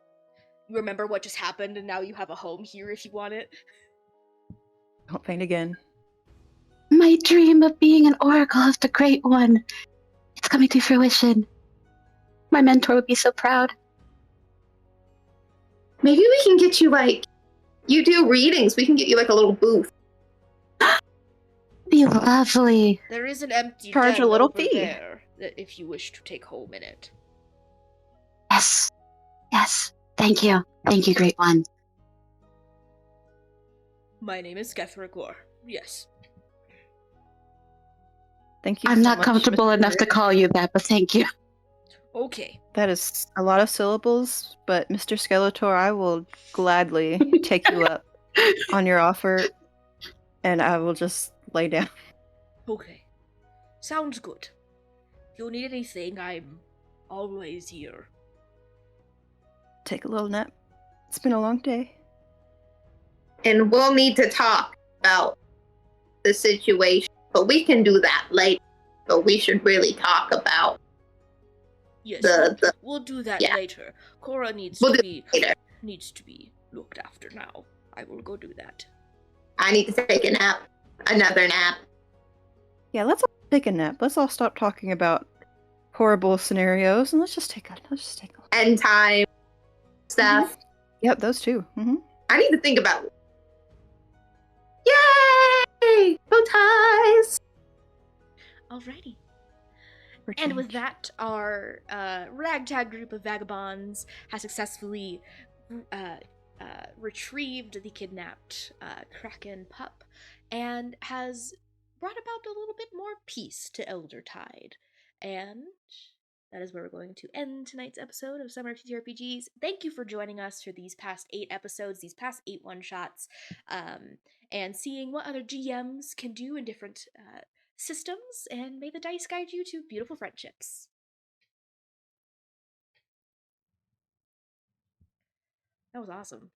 you remember what just happened, and now you have a home here if you want it. Don't faint again. My dream of being an oracle of the Great One. It's coming to fruition. My mentor would be so proud. Maybe we can get you like, you do readings. We can get you like a little booth. Be lovely. There is an empty Charge a den little over fee. there if you wish to take home in it. Yes. Yes. Thank you. Thank you, Great One. My name is Skethregor. Yes. Thank you I'm so not much, comfortable Mr. enough to Rick. call you that, but thank you. Okay. That is a lot of syllables, but Mr. Skeletor, I will gladly take you up on your offer, and I will just lay down. Okay. Sounds good. If you need anything, I'm always here. Take a little nap. It's been a long day. And we'll need to talk about the situation, but we can do that later. But we should really talk about Yes, the we'll do that yeah. later. Kora needs We'll to do be it later. looked after now. I will go do that. I need to take a nap. Another nap. Yeah, let's all take a nap. Let's all stop talking about horrible scenarios, and let's just take a End time stuff. Yep, those two. I need to think about. Yay! Go ties! Alrighty. For And with change. that, our ragtag group of vagabonds has successfully retrieved the kidnapped kraken pup and has brought about a little bit more peace to Eldertide. And that is where we're going to end tonight's episode of Summer of TTRPGs. Thank you for joining us for these past 8 episodes, these past 8 one-shots, and seeing what other GMs can do in different systems, and may the dice guide you to beautiful friendships. That was awesome.